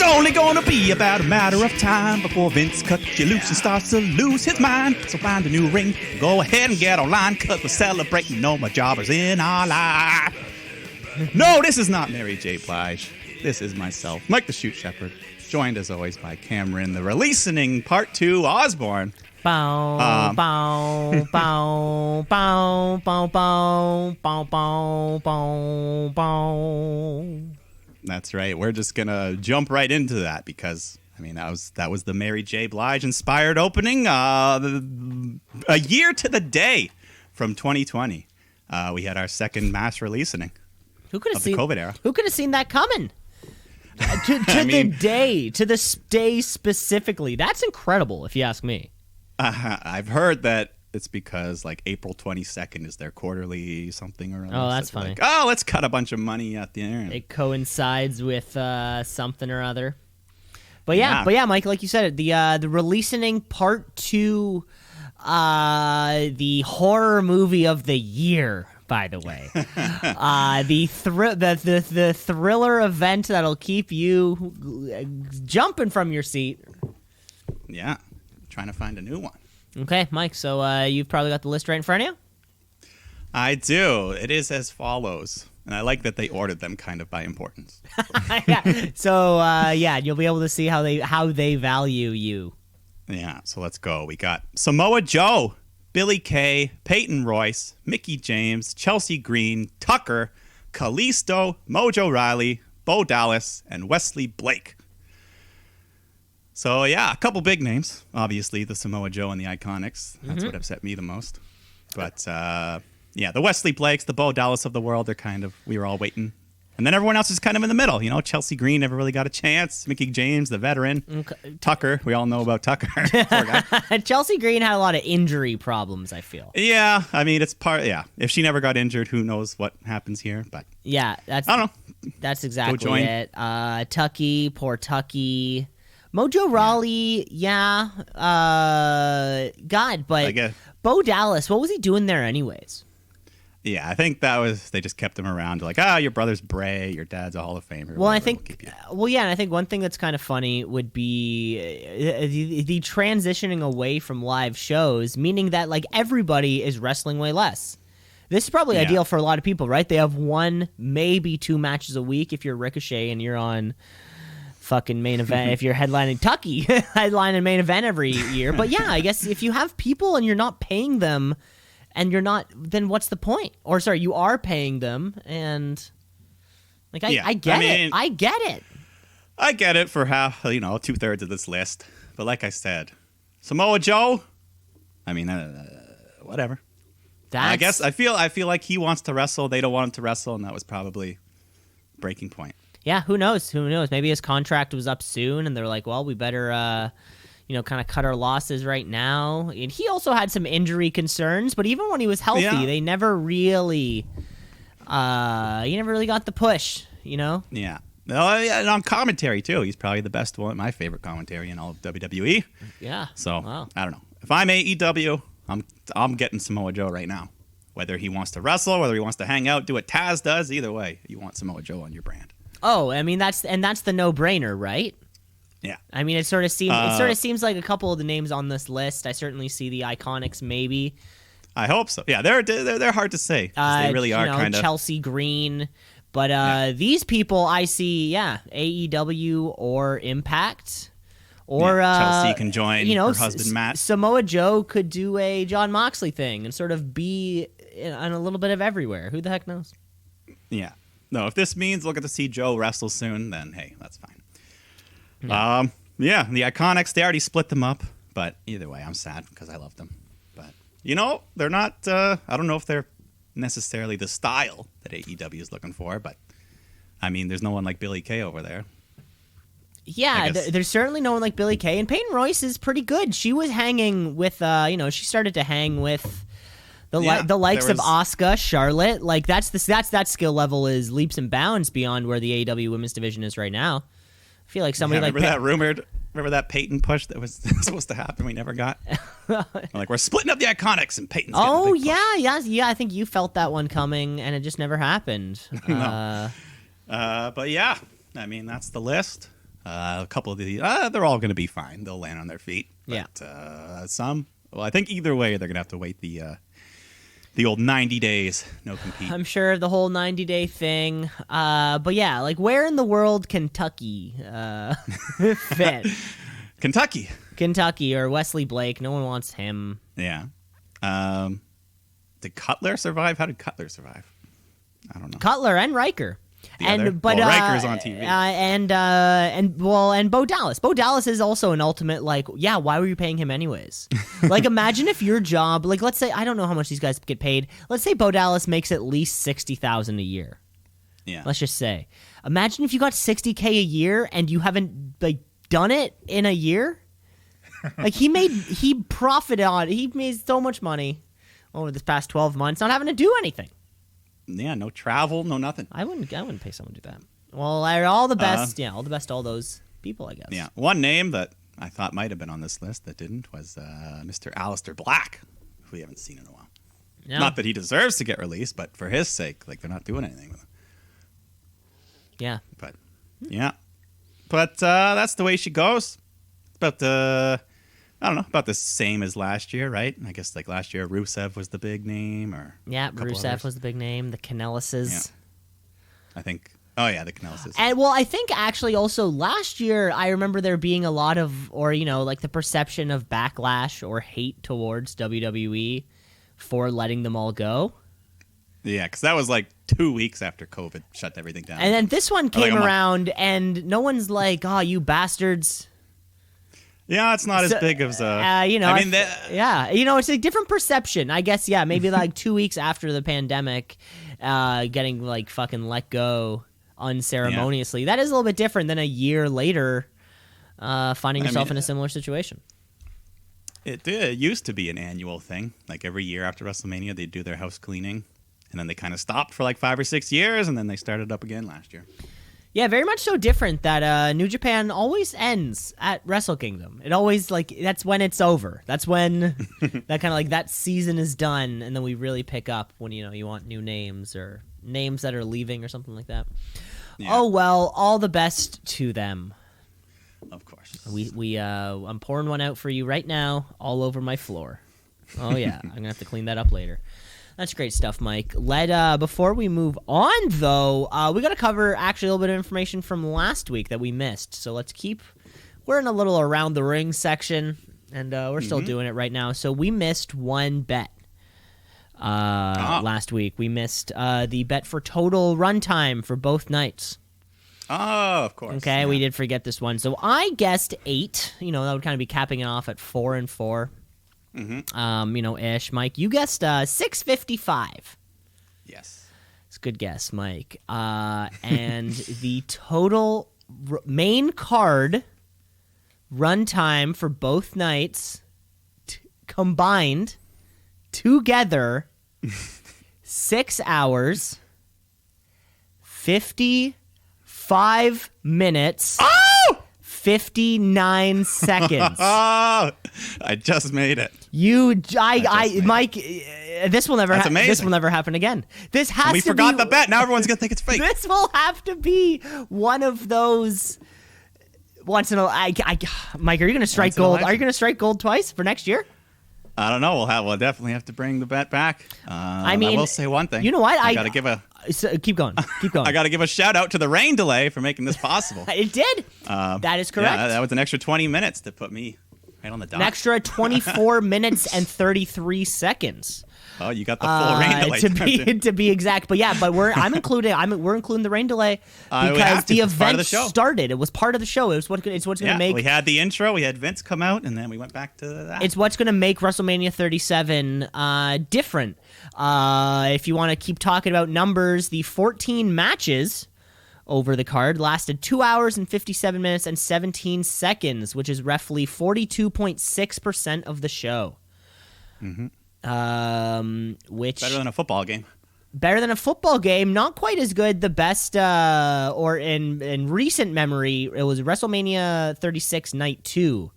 It's only gonna be about a matter of time before Vince cuts you loose and starts to lose his mind. So find a new ring, go ahead and get online, cause we're celebrating no more jobbers in our life. No, this is not Mary J. Blige. This is myself, Mike the Shoot Shepherd, joined as always by Cameron, the Releasening Part 2 Osborne. Bow, bow, bow, bow, bow, bow, bow, bow, bow, bow. That's right. We're just gonna jump right into that because I mean that was the Mary J. Blige inspired opening. A year to the day from 2020, we had our second mass releasening. Who could have seen the COVID era? Who could have seen that coming? to the day specifically. That's incredible, if you ask me. I've heard that it's because like April 22nd is their quarterly something or other. Oh, that's funny. Like, oh, let's cut a bunch of money at the end. It coincides with something or other. But yeah, Mike, like you said, the Releasening Part 2, the horror movie of the year, by the way. the thriller event that'll keep you jumping from your seat. Yeah, trying to find a new one. Okay, Mike, so you've probably got the list right in front of you? I do. It is as follows. And I like that they ordered them kind of by importance. Yeah. So, you'll be able to see how they value you. Yeah, so let's go. We got Samoa Joe, Billy Kay, Peyton Royce, Mickie James, Chelsea Green, Tucker, Kalisto, Mojo Rawley, Bo Dallas, and Wesley Blake. So, yeah, a couple big names. Obviously, the Samoa Joe and the Iconics. That's what upset me the most. But, the Wesley Blakes, the Bo Dallas of the world, we were all waiting. And then everyone else is kind of in the middle. You know, Chelsea Green never really got a chance. Mickie James, the veteran. Okay. Tucker, we all know about Tucker. Poor guy. Chelsea Green had a lot of injury problems, I feel. Yeah, I mean, if she never got injured, who knows what happens here. But yeah, I don't know. That's exactly it. Tucky, poor Tucky. Mojo Rawley, but Bo Dallas, what was he doing there anyways? Yeah, I think they just kept him around like, your brother's Bray, your dad's a Hall of Famer. Well, I think, and I think one thing that's kind of funny would be the transitioning away from live shows, meaning that like everybody is wrestling way less. This is probably ideal for a lot of people, right? They have 1, maybe 2 matches a week if you're Ricochet and you're on fucking main event. If you're headlining Tucky, headlining main event every year. But yeah, I guess if you have people and you're not paying them, and you're not, then what's the point? Or sorry, you are paying them, and like I get it. I get it. I get it for half, 2/3 of this list. But like I said, Samoa Joe. I mean, whatever. I guess I feel like he wants to wrestle. They don't want him to wrestle, and that was probably breaking point. Yeah, who knows? Maybe his contract was up soon, and they're like, well, we better, kind of cut our losses right now. And he also had some injury concerns, but even when he was healthy, they never really, he never really got the push, Yeah. And on commentary, too. He's probably the best one, my favorite commentary in all of WWE. Yeah. So, I don't know. If I'm AEW, I'm getting Samoa Joe right now. Whether he wants to wrestle, whether he wants to hang out, do what Taz does, either way, you want Samoa Joe on your brand. Oh, I mean that's the no-brainer, right? Yeah. I mean, it sort of seems like a couple of the names on this list. I certainly see the Iconics, maybe. I hope so. Yeah, they're hard to say. They really are kind of Chelsea Green, but these people I see, AEW or Impact, or Chelsea can join her husband Matt. Samoa Joe could do a Jon Moxley thing and sort of be on a little bit of everywhere. Who the heck knows? Yeah. No, if this means we'll get to see Joe wrestle soon, then hey, that's fine. Yeah. The Iconics, they already split them up, but either way, I'm sad because I love them. But, they're not, I don't know if they're necessarily the style that AEW is looking for, but, I mean, there's no one like Billy Kay over there. Yeah, there's certainly no one like Billy Kay, and Peyton Royce is pretty good. She was hanging with, she started to hang with the likes of Asuka, Charlotte. Like, that skill level is leaps and bounds beyond where the AEW women's division is right now. I feel like somebody remember that Peyton push that was supposed to happen we never got? Like, we're splitting up the Iconics and Peyton's getting a big push. Yeah, I think you felt that one coming and it just never happened. No. But yeah, I mean, that's the list. A couple of the they're all going to be fine. They'll land on their feet. But, some. Well, I think either way they're going to have to wait the old 90 days, no compete. I'm sure the whole 90-day thing. But yeah, like where in the world Kentucky fit? Kentucky or Wesley Blake. No one wants him. Yeah. Did Cutler survive? How did Cutler survive? I don't know. Cutler and Riker. Riker's on TV. And Bo Dallas. Bo Dallas is also an ultimate, like, yeah, why were you paying him anyways? Like, imagine if your job, like, let's say, I don't know how much these guys get paid. Let's say Bo Dallas makes at least $60,000 a year. Yeah. Let's just say. Imagine if you got $60K a year and you haven't, like, done it in a year. Like, he made so much money over this past 12 months not having to do anything. Yeah, no travel, no nothing. I wouldn't pay someone to do that. Well, all the best. All the best to all those people, I guess. Yeah, one name that I thought might have been on this list that didn't was Mr. Aleister Black, who we haven't seen in a while. Yeah. Not that he deserves to get released, but for his sake, like they're not doing anything with him. Yeah. But that's the way she goes. It's about I don't know, about the same as last year, right? I guess like last year, Rusev was the big name, or Rusev was the big name. The Kanellises. Yeah. I think. Oh yeah, the Kanellises. And well, I think actually also last year, I remember there being a lot of, or like the perception of backlash or hate towards WWE for letting them all go. Yeah, because that was like 2 weeks after COVID shut everything down. And then this one came around, and no one's like, "Oh, you bastards." Yeah, it's not as big as it's a different perception, I guess. Yeah, maybe like 2 weeks after the pandemic, getting like fucking let go unceremoniously. Yeah. That is a little bit different than a year later, finding yourself in a similar situation. It used to be an annual thing. Like every year after WrestleMania, they'd do their house cleaning, and then they kind of stopped for like 5 or 6 years, and then they started up again last year. Yeah, very much so different that New Japan always ends at Wrestle Kingdom. It always, like, that's when it's over. That's when that kind of, like, that season is done, and then we really pick up when, you want new names or names that are leaving or something like that. Yeah. Oh, well, all the best to them. Of course. I'm pouring one out for you right now all over my floor. Oh, yeah. I'm going to have to clean that up later. That's great stuff, Mike. Before we move on, though, we got to cover actually a little bit of information from last week that we missed. So we're in a little around the ring section, and we're still doing it right now. So we missed one bet last week. We missed the bet for total runtime for both nights. Oh, of course. Okay, we did forget this one. So I guessed 8. That would kind of be capping it off at 4 and 4. Mm-hmm. Ish. Mike, you guessed 655. Yes. It's a good guess, Mike. And the total main card runtime for both nights combined together 6 hours, 55 minutes. Oh! 59 seconds. Oh, I just made it. Mike, this will never happen. This will never happen again. This has we to forgot the bet. Now everyone's going to think it's fake. This will have to be one of those once in a Mike, are you going to strike gold? Are you going to strike gold twice for next year? I don't know. We'll definitely have to bring the bet back. I will say one thing. You know what? I got to give a keep going. I got to give a shout out to the rain delay for making this possible. It did. That is correct. Yeah, that was an extra 20 minutes to put me right on the dot. An extra 24 minutes and 33 seconds. Oh, you got the full rain delay to be exact. But yeah, we're including the rain delay because the event started. It was part of the show. It's what's going to make. We had the intro. We had Vince come out, and then we went back to that. It's what's going to make WrestleMania 37 different. If you want to keep talking about numbers, the 14 matches over the card lasted 2 hours and 57 minutes and 17 seconds, which is roughly 42.6% of the show. Mm-hmm. Which better than a football game. Not quite as good. The best, or in recent memory, it was WrestleMania 36 Night 2,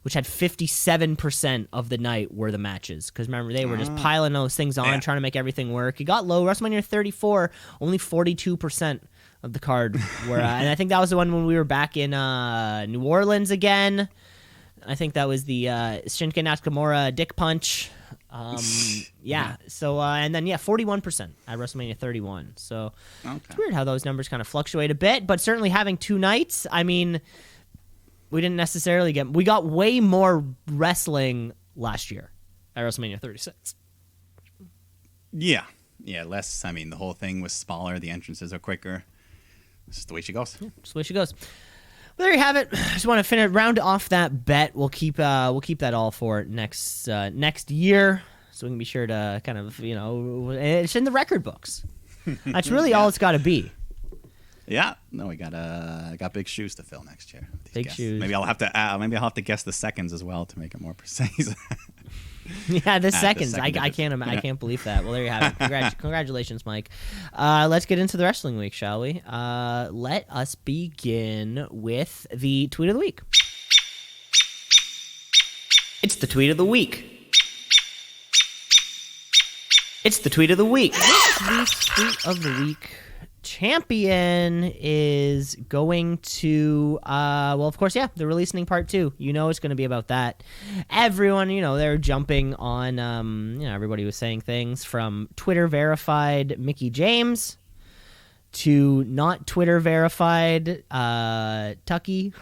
which had 57% of the night were the matches. Because remember, they were just piling those things on, trying to make everything work. It got low. WrestleMania 34, only 42% of the card. Where and I think that was the one when we were back in New Orleans again. I think that was the Shinsuke Nakamura dick punch. Yeah. So and then 41% at WrestleMania 31. So it's weird how those numbers kind of fluctuate a bit, but certainly having 2 nights, I mean, we didn't necessarily we got way more wrestling last year at WrestleMania 36. Yeah, less. I mean, the whole thing was smaller. The entrances are quicker. It's just the way she goes. Yeah, just the way she goes. Well, there you have it. Just want to round off that bet. We'll keep that all for next year, so we can be sure to kind of it's in the record books. That's really all it's got to be. Yeah, no, we got big shoes to fill next year. Big shoes. Maybe I'll have to guess the seconds as well to make it more precise. Yeah, the seconds. I can't believe that. Well, there you have it. Congratulations, Mike. Let's get into the wrestling week, shall we? Let us begin with the tweet of the week. It's the tweet of the week. It's the tweet of the week. This week's tweet of the week champion is going to of course, the Releasening part 2. It's going to be about that. Everyone, they're jumping on everybody was saying things from Twitter verified Mickey James to not Twitter verified Tucky.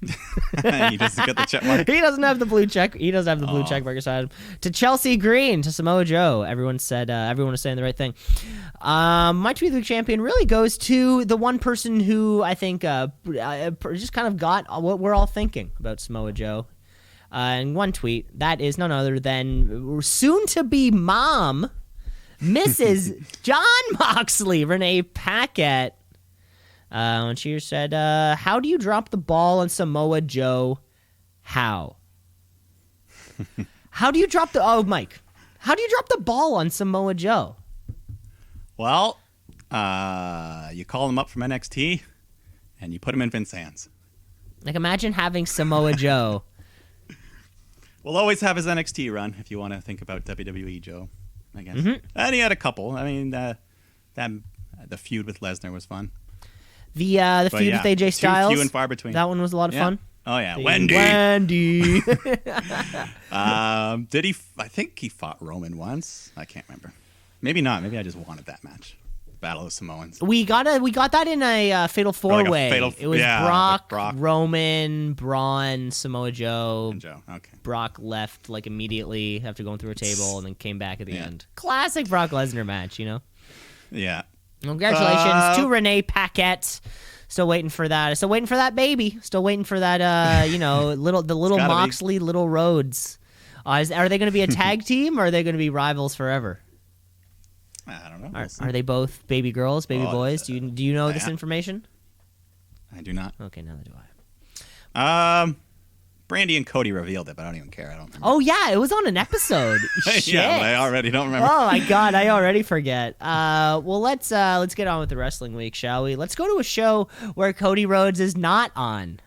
He doesn't get the check mark. He doesn't have the blue check. He doesn't have the blue check mark beside him. To Chelsea Green, to Samoa Joe. Everyone was saying the right thing. My tweet of the week champion really goes to the one person who I think just kind of got what we're all thinking about Samoa Joe. In one tweet, that is none other than soon-to-be mom, Mrs. John Moxley, Renee Paquette. And she said, how do you drop the ball on Samoa Joe? How? How do you drop Mike, how do you drop the ball on Samoa Joe? Well, you call him up from NXT and you put him in Vince's hands. Like, imagine having Samoa Joe. We'll always have his NXT run if you want to think about WWE Joe, I guess. Mm-hmm. And he had a couple. I mean, the feud with Lesnar was fun. The feud with AJ Styles. Few and far between. That one was a lot of fun. Oh, yeah. Wendy. Did he? I think he fought Roman once. I can't remember. Maybe not. Maybe I just wanted that match. Battle of Samoans. We got that in a Fatal 4-Way. It was Brock, Roman, Braun, Samoa Joe. And Joe. Okay. Brock left like immediately after going through a table and then came back at the end. Classic Brock Lesnar match, Yeah. Congratulations to Renee Paquette. Still waiting for that. Still waiting for that baby. Still waiting for that. Little Moxley, little Rhodes. Are they going to be a tag team or are they going to be rivals forever? I don't know. Are they both baby girls, baby boys? Do you know this information? I do not. Okay, neither do I. Brandy and Cody revealed it, but I don't even care. I don't remember. Oh yeah, it was on an episode. Shit. Yeah, I already don't remember. Oh my god, I already forget. Well, let's get on with the wrestling week, shall we? Let's go to a show where Cody Rhodes is not on.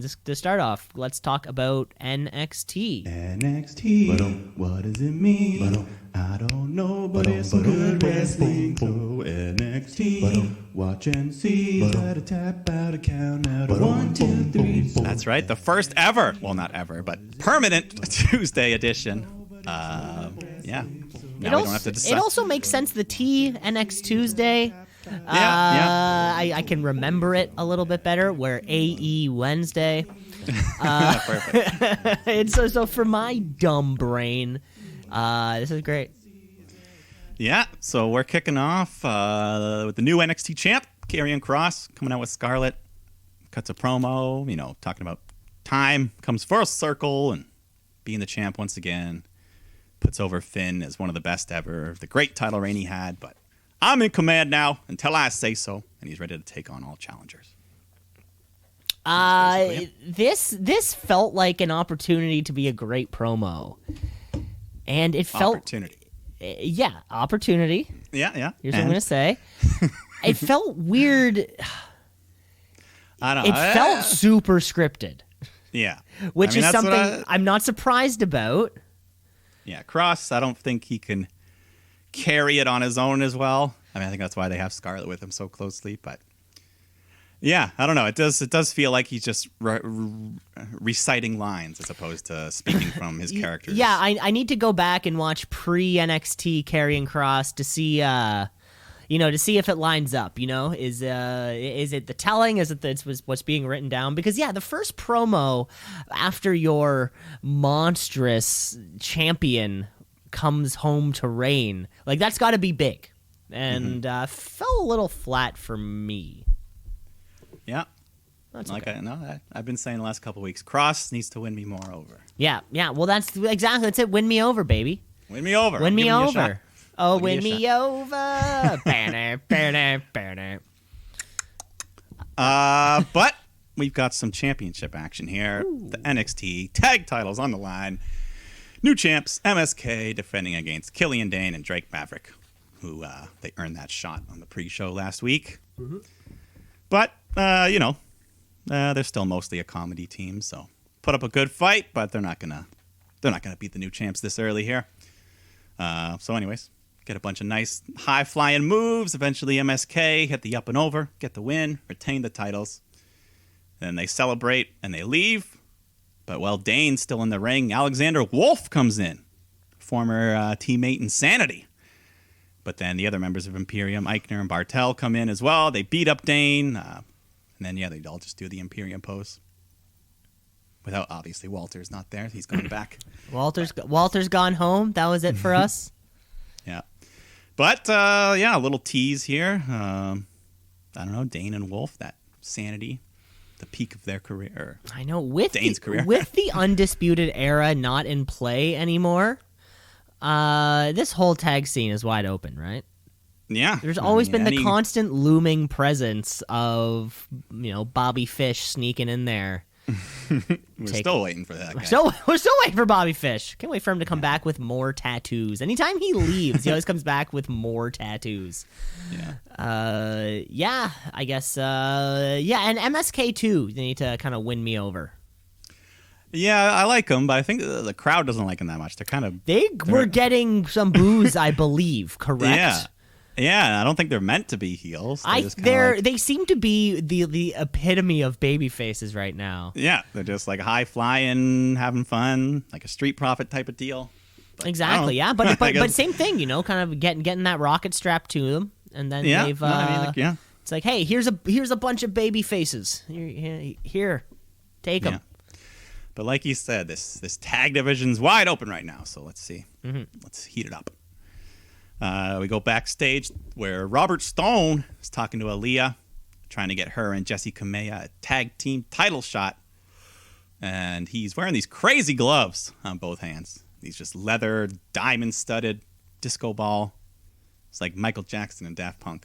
Just to start off, let's talk about NXT. NXT, what does it mean? I don't know, but it's some good wrestling. So NXT, watch and see. Gotta tap out a count out of 1, 2, 3. That's right, the first ever, well, not ever, but permanent Tuesday edition. Now we don't have to decide. It also makes sense, the T, NXT Tuesday. I can remember it a little bit better, where AE Wednesday. Perfect. And so for my dumb brain, this is great. Yeah, so we're kicking off with the new NXT champ, Karrion Kross, coming out with Scarlett. Cuts a promo, talking about time, comes full circle, and being the champ once again. Puts over Finn as one of the best ever, the great title reign he had, but I'm in command now until I say so, and he's ready to take on all challengers. This felt like an opportunity to be a great promo, and it felt opportunity. Opportunity. Yeah. Here's what I'm gonna say. It felt weird. I don't know. It felt super scripted. Yeah, which is something I'm not surprised about. Yeah, Kross, I don't think he can carry it on his own as well. I mean, I think that's why they have Scarlett with him so closely. But yeah, I don't know. It does feel like he's just reciting lines as opposed to speaking from his characters. Yeah, I need to go back and watch pre-NXT Karrion Kross to see to see if it lines up. Is it the telling? Is it what's being written down? Because the first promo after your monstrous champion comes home to reign, like that's got to be big, and fell a little flat for me. Yeah, that's like okay. I've been saying the last couple of weeks, Kross needs to win me more over. Yeah. Well, that's it. Win me over, baby. Win me over. Win me over. Oh, I'll win me over. But we've got some championship action here. Ooh. The NXT tag titles on the line. New champs, MSK, defending against Killian Dane and Drake Maverick, who they earned that shot on the pre-show last week. Mm-hmm. But, they're still mostly a comedy team, so put up a good fight, but they're not gonna beat the new champs this early here. So anyways, get a bunch of nice high-flying moves. Eventually MSK hit the up and over, get the win, retain the titles. Then they celebrate and they leave. But while Dane's still in the ring, Alexander Wolf comes in, former teammate Insanity. But then the other members of Imperium, Eichner and Bartel, come in as well. They beat up Dane. And then, they all just do the Imperium pose. Without, obviously, Walter's not there. He's going back. Walter's gone home. That was it for us. Yeah. But, a little tease here. I don't know, Dane and Wolf, that Sanity, the peak of their career. I know. With Dane's career. With the Undisputed Era not in play anymore, this whole tag scene is wide open, right? Yeah. There's always been the constant looming presence of, Bobby Fish sneaking in there. We're still waiting for that guy. We're still waiting for Bobby Fish. Can't wait for him to come back with more tattoos. Anytime he leaves, he always comes back with more tattoos. Yeah. I guess. And MSK too. They need to kind of win me over. Yeah, I like them, but I think the crowd doesn't like them that much. They're kind of... They were getting some boos, I believe, correct? Yeah, I don't think they're meant to be heels. They seem to be the epitome of baby faces right now. Yeah, they're just like high-flying, having fun, like a Street Profit type of deal. But exactly, yeah, but same thing, kind of getting that rocket strapped to them, and then they've... It's like, hey, here's a bunch of baby faces. Here, take them. Yeah. But like you said, this tag division's wide open right now, so let's see. Mm-hmm. Let's heat it up. We go backstage where Robert Stone is talking to Aaliyah, trying to get her and Jessie Kamea a tag team title shot. And he's wearing these crazy gloves on both hands. These just leather, diamond-studded disco ball. It's like Michael Jackson and Daft Punk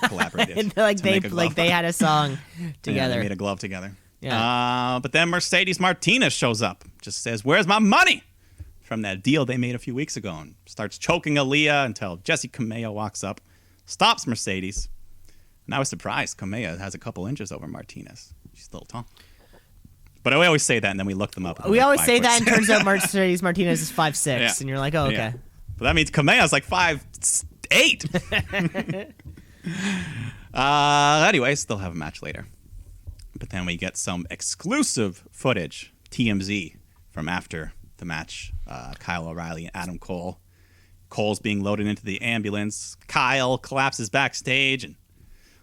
collaborated. they had a song together. Yeah, they made a glove together. Yeah. But then Mercedes Martinez shows up, just says, "Where's my money?" from that deal they made a few weeks ago, and starts choking Aaliyah until Jessie Kamea walks up, stops Mercedes. And I was surprised. Kamea has a couple inches over Martinez. She's a little tall. But I always say that, and then we look them up. We always say that in terms of Mercedes Martinez is 5'6", and you're like, oh, okay. Yeah. But that means Kamea's like 5'8". Anyways, they'll have a match later. But then we get some exclusive footage, TMZ, from after the match. Kyle O'Reilly and Adam Cole. Cole's being loaded into the ambulance. Kyle collapses backstage, and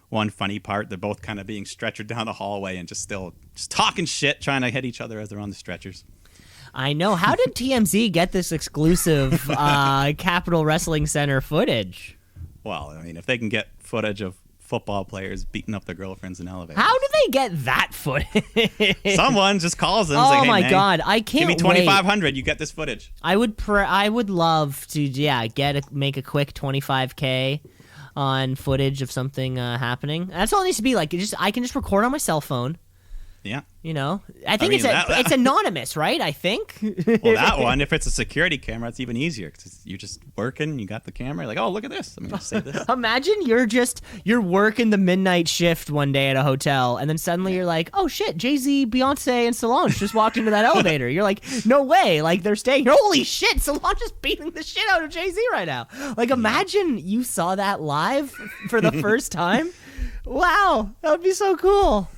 one funny part, they're both kind of being stretchered down the hallway and just talking shit, trying to hit each other as they're on the stretchers. I know. How did TMZ get this exclusive Capitol Wrestling Center footage? Well, I mean, if they can get footage of football players beating up their girlfriends in elevators. How do they get that footage? Someone just calls them. Oh like, hey, my man, God, I can't give me $2,500. You get this footage. I would love to make a quick $25K on footage of something happening. That's all it needs to be like. I can just record on my cell phone, Yeah. I think it's anonymous, right? I think. Well, that one, if it's a security camera, it's even easier because you're just working. You got the camera. You're like, oh, look at this. I'm going to say this. Imagine you're working the midnight shift one day at a hotel, and then suddenly you're like, oh shit, Jay-Z, Beyonce, and Solange just walked into that elevator. You're like, no way. Like they're staying. Holy shit, Solange is beating the shit out of Jay-Z right now. Like imagine you saw that live for the first time. Wow, that would be so cool.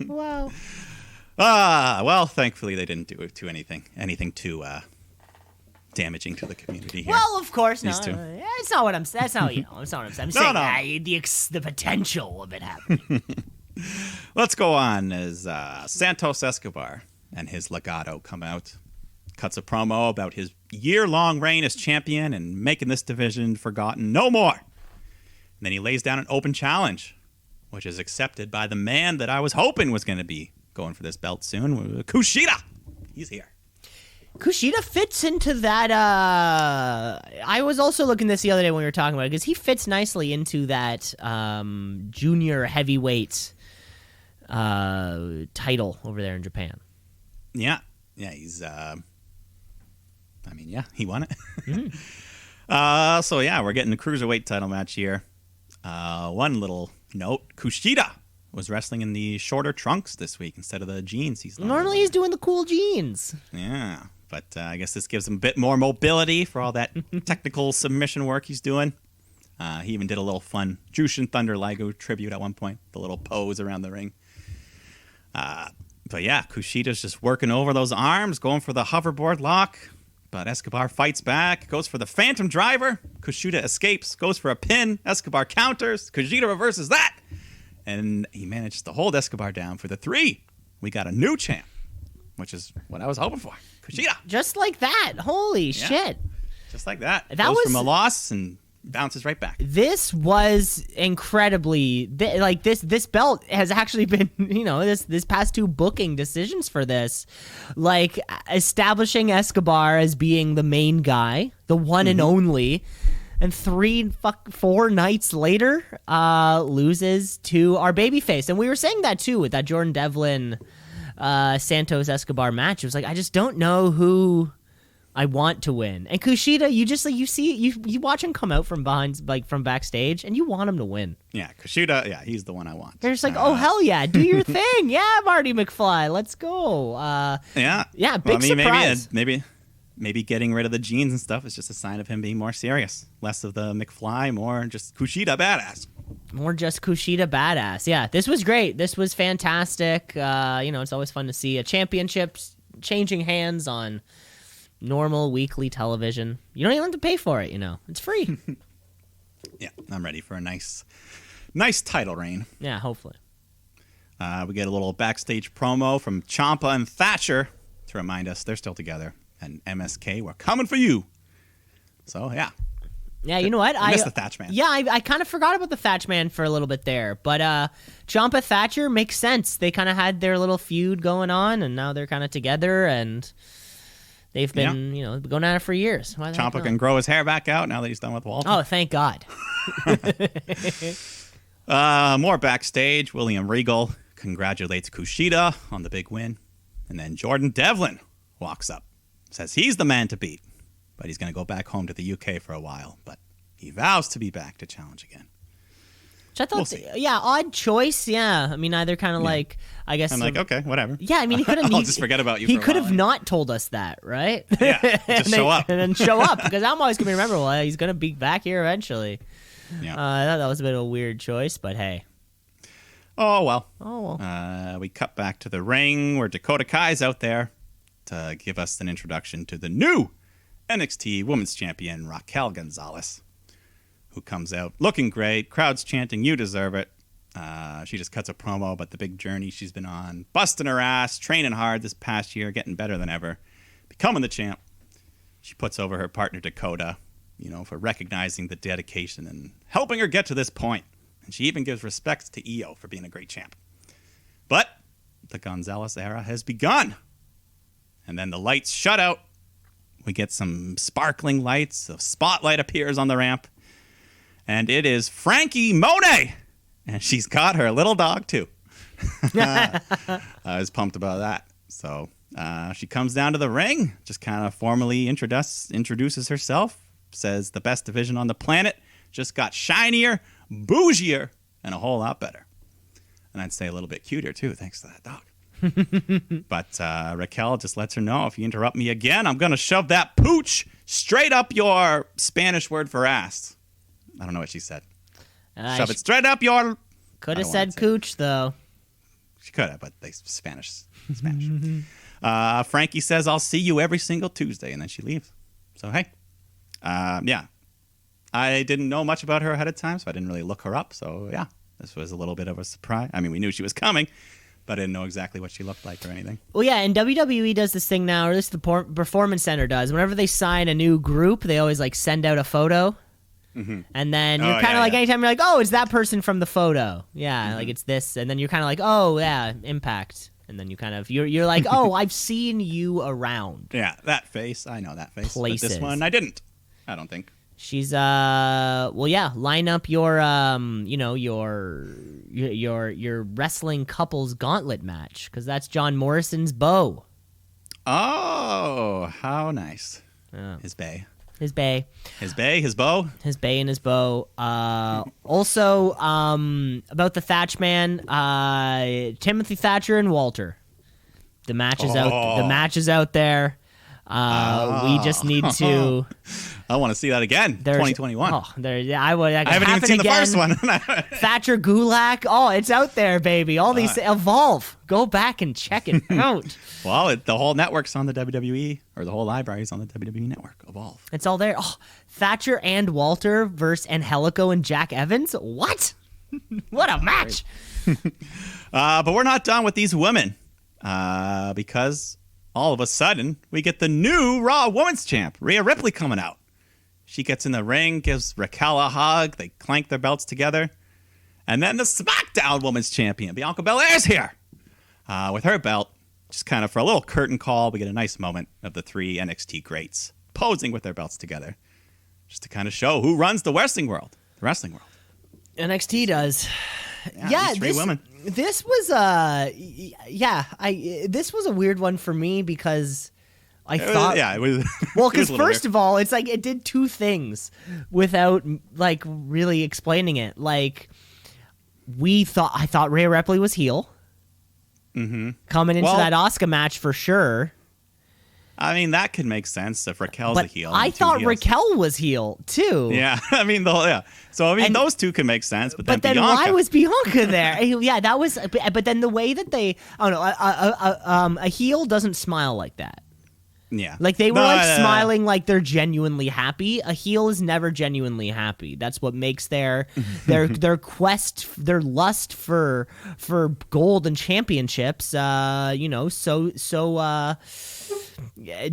Wow. Well, thankfully they didn't do it to anything too damaging to the community here. Well, of course not. It's not what I'm saying. That's not what I'm saying. I'm saying the potential of it happening. Let's go on as Santos Escobar and his legado come out, cuts a promo about his year-long reign as champion and making this division forgotten no more. And then he lays down an open challenge, which is accepted by the man that I was hoping was going to be going for this belt soon, Kushida. He's here. Kushida fits into that. I was also looking this the other day when we were talking about it because he fits nicely into that junior heavyweight title over there in Japan. Yeah, he's. He won it. Mm-hmm. So yeah, we're getting the cruiserweight title match here. One little note: Kushida was wrestling in the shorter trunks this week instead of the jeans Normally he's doing the cool jeans. Yeah, but I guess this gives him a bit more mobility for all that technical submission work he's doing. He even did a little fun Jushin Thunder Liger tribute at one point, the little pose around the ring. But yeah, Kushida's just working over those arms, going for the hoverboard lock. But Escobar fights back, goes for the Phantom Driver. Kushida escapes, goes for a pin. Escobar counters. Kushida reverses that. And he manages to hold Escobar down for the 3. We got a new champ, which is what I was hoping for. Kushida. Just like that. Holy shit. Just like that. That goes was from a loss and bounces right back. This was incredibly this belt has actually been this past 2 booking decisions for this, like establishing Escobar as being the main guy, the one and only, and 4 nights later loses to our babyface. And we were saying that too with that Jordan Devlin Santos Escobar match. It was like I just don't know who I want to win. And Kushida, you watch him come out from behind, like from backstage, and you want him to win. Yeah, Kushida, he's the one I want. You're just like, oh hell yeah, do your thing, yeah, Marty McFly, let's go. Big surprise. Maybe getting rid of the jeans and stuff is just a sign of him being more serious, less of the McFly, more just Kushida badass. More just Kushida badass. Yeah, this was great. This was fantastic. It's always fun to see a championship changing hands on normal weekly television. You don't even have to pay for it, it's free. Yeah, I'm ready for a nice title reign. Yeah, hopefully. We get a little backstage promo from Ciampa and Thatcher to remind us they're still together. And MSK, we're coming for you. So yeah, you know what? I missed the Thatch Man. Yeah, I kind of forgot about the Thatch Man for a little bit there, but Ciampa Thatcher makes sense. They kind of had their little feud going on, and now they're kind of together and. They've been, going at it for years. Ciampa can grow his hair back out now that he's done with Walter. Oh, thank God. More backstage. William Regal congratulates Kushida on the big win. And then Jordan Devlin walks up, says he's the man to beat, but he's going to go back home to the UK for a while. But he vows to be back to challenge again. Which I thought, odd choice. Yeah, I mean, either kind of like, I guess. I'm like, okay, whatever. Yeah, I mean, he could have. I'll just forget about you. He could have not told us that, right? Yeah, just show up and then show up because I'm always gonna remember. Well, he's gonna be back here eventually. Yeah, I thought that was a bit of a weird choice, but hey. Oh well. Oh. We cut back to the ring where Dakota Kai's out there to give us an introduction to the new NXT Women's Champion Raquel Gonzalez, who comes out looking great, crowd's chanting, you deserve it. She just cuts a promo about the big journey she's been on, busting her ass, training hard this past year, getting better than ever, becoming the champ. She puts over her partner Dakota, for recognizing the dedication and helping her get to this point. And she even gives respects to Io for being a great champ. But the Gonzalez era has begun. And then the lights shut out. We get some sparkling lights. A spotlight appears on the ramp. And it is Frankie Monet. And she's got her little dog, too. I was pumped about that. So she comes down to the ring, just kind of formally introduces herself, says the best division on the planet just got shinier, bougier, and a whole lot better. And I'd say a little bit cuter, too, thanks to that dog. But Raquel just lets her know, if you interrupt me again, I'm going to shove that pooch straight up your Spanish word for ass. I don't know what she said. Shove it straight up your... Could have said cooch, though. She could have, but they Spanish. Frankie says, I'll see you every single Tuesday, and then she leaves. So, hey. Yeah. I didn't know much about her ahead of time, so I didn't really look her up. So, yeah, this was a little bit of a surprise. I mean, we knew she was coming, but I didn't know exactly what she looked like or anything. Well, yeah, and WWE does this thing now, or at least the Performance Center does. Whenever they sign a new group, they always, like, send out a photo. Mm-hmm. And then you're kind of like, anytime you're like, oh, it's that person from the photo. Yeah, like it's this. And then you're kind of like, oh, yeah, Impact. And then you kind of, you're like, oh, I've seen you around. Yeah, that face. I know that face. Places. But this one, I didn't. I don't think. She's well, yeah. Line up your your wrestling couples gauntlet match, because that's John Morrison's beau. Oh, how nice! His bae. His bae. His bae. His beau. His bae and his beau. Also, about the Thatch Man, Timothy Thatcher and Walter. The match is out. The match is out there. We just need to. I want to see that again. 2021. Oh, I haven't even seen the first one. Thatcher Gulak. Oh, it's out there, baby. All these Evolve. Go back and check it out. Well, the whole network's on the WWE, or the whole library's on the WWE network. Evolve. It's all there. Oh, Thatcher and Walter versus Angelico and Jack Evans. What? What a match! But we're not done with these women, because all of a sudden we get the new Raw Women's Champ, Rhea Ripley, coming out. She gets in the ring, gives Raquel a hug. They clank their belts together. And then the SmackDown Women's Champion, Bianca Belair's here. With her belt, just kind of for a little curtain call, we get a nice moment of the three NXT greats posing with their belts together. Just to kind of show who runs the wrestling world. The wrestling world. NXT does. Yeah, these three women. This was this was a weird one for me, because I thought, it was. Well, because first of all, it's like it did two things without like really explaining it. Like I thought Rhea Ripley was heel, coming into that Asuka match for sure. I mean, that could make sense if Raquel's a heel. I thought Raquel was heel too. Yeah, I mean, So those two can make sense. But then Bianca, why was Bianca there? Yeah, that was. But then the way that they, I don't know, a heel doesn't smile like that. Yeah, like they were smiling like they're genuinely happy. A heel is never genuinely happy. That's what makes their quest, their lust for gold and championships, so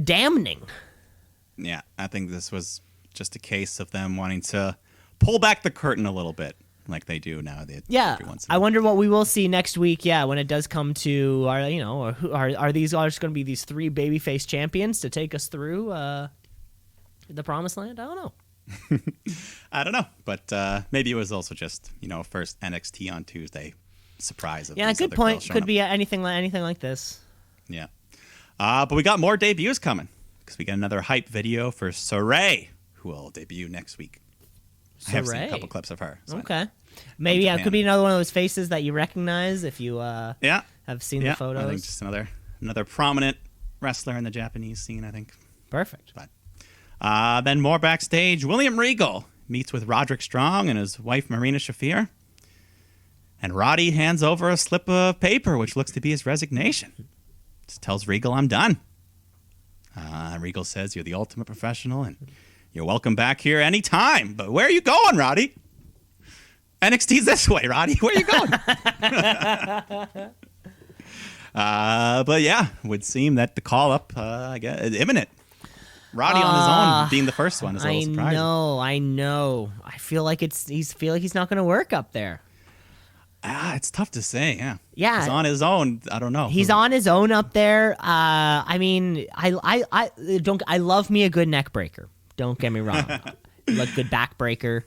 damning. Yeah, I think this was just a case of them wanting to pull back the curtain a little bit, like they do now. I wonder what we will see next week. Yeah, when it does come to are these just going to be these three babyface champions to take us through the promised land? I don't know. I don't know, but maybe it was also just first NXT on Tuesday surprise. Of good point. Could be anything like this. Yeah, but we got more debuts coming, because we got another hype video for Saray, who will debut next week. I have seen a couple clips of her. So okay. Maybe it could be another one of those faces that you recognize if you have seen the photos. I think just another prominent wrestler in the Japanese scene, I think. Perfect. But then more backstage, William Regal meets with Roderick Strong and his wife Marina Shafir. And Roddy hands over a slip of paper, which looks to be his resignation. Just tells Regal, I'm done. Regal says, you're the ultimate professional and you're welcome back here anytime. But where are you going, Roddy? NXT's this way, Roddy. Where are you going? But yeah, it would seem that the call-up, I guess, is imminent. Roddy on his own being the first one is a little surprising. I know. I feel like he's not going to work up there. It's tough to say, yeah. Yeah. He's on his own. I don't know. He's on his own up there. I mean, I love me a good neck breaker. Don't get me wrong. Like good back breaker.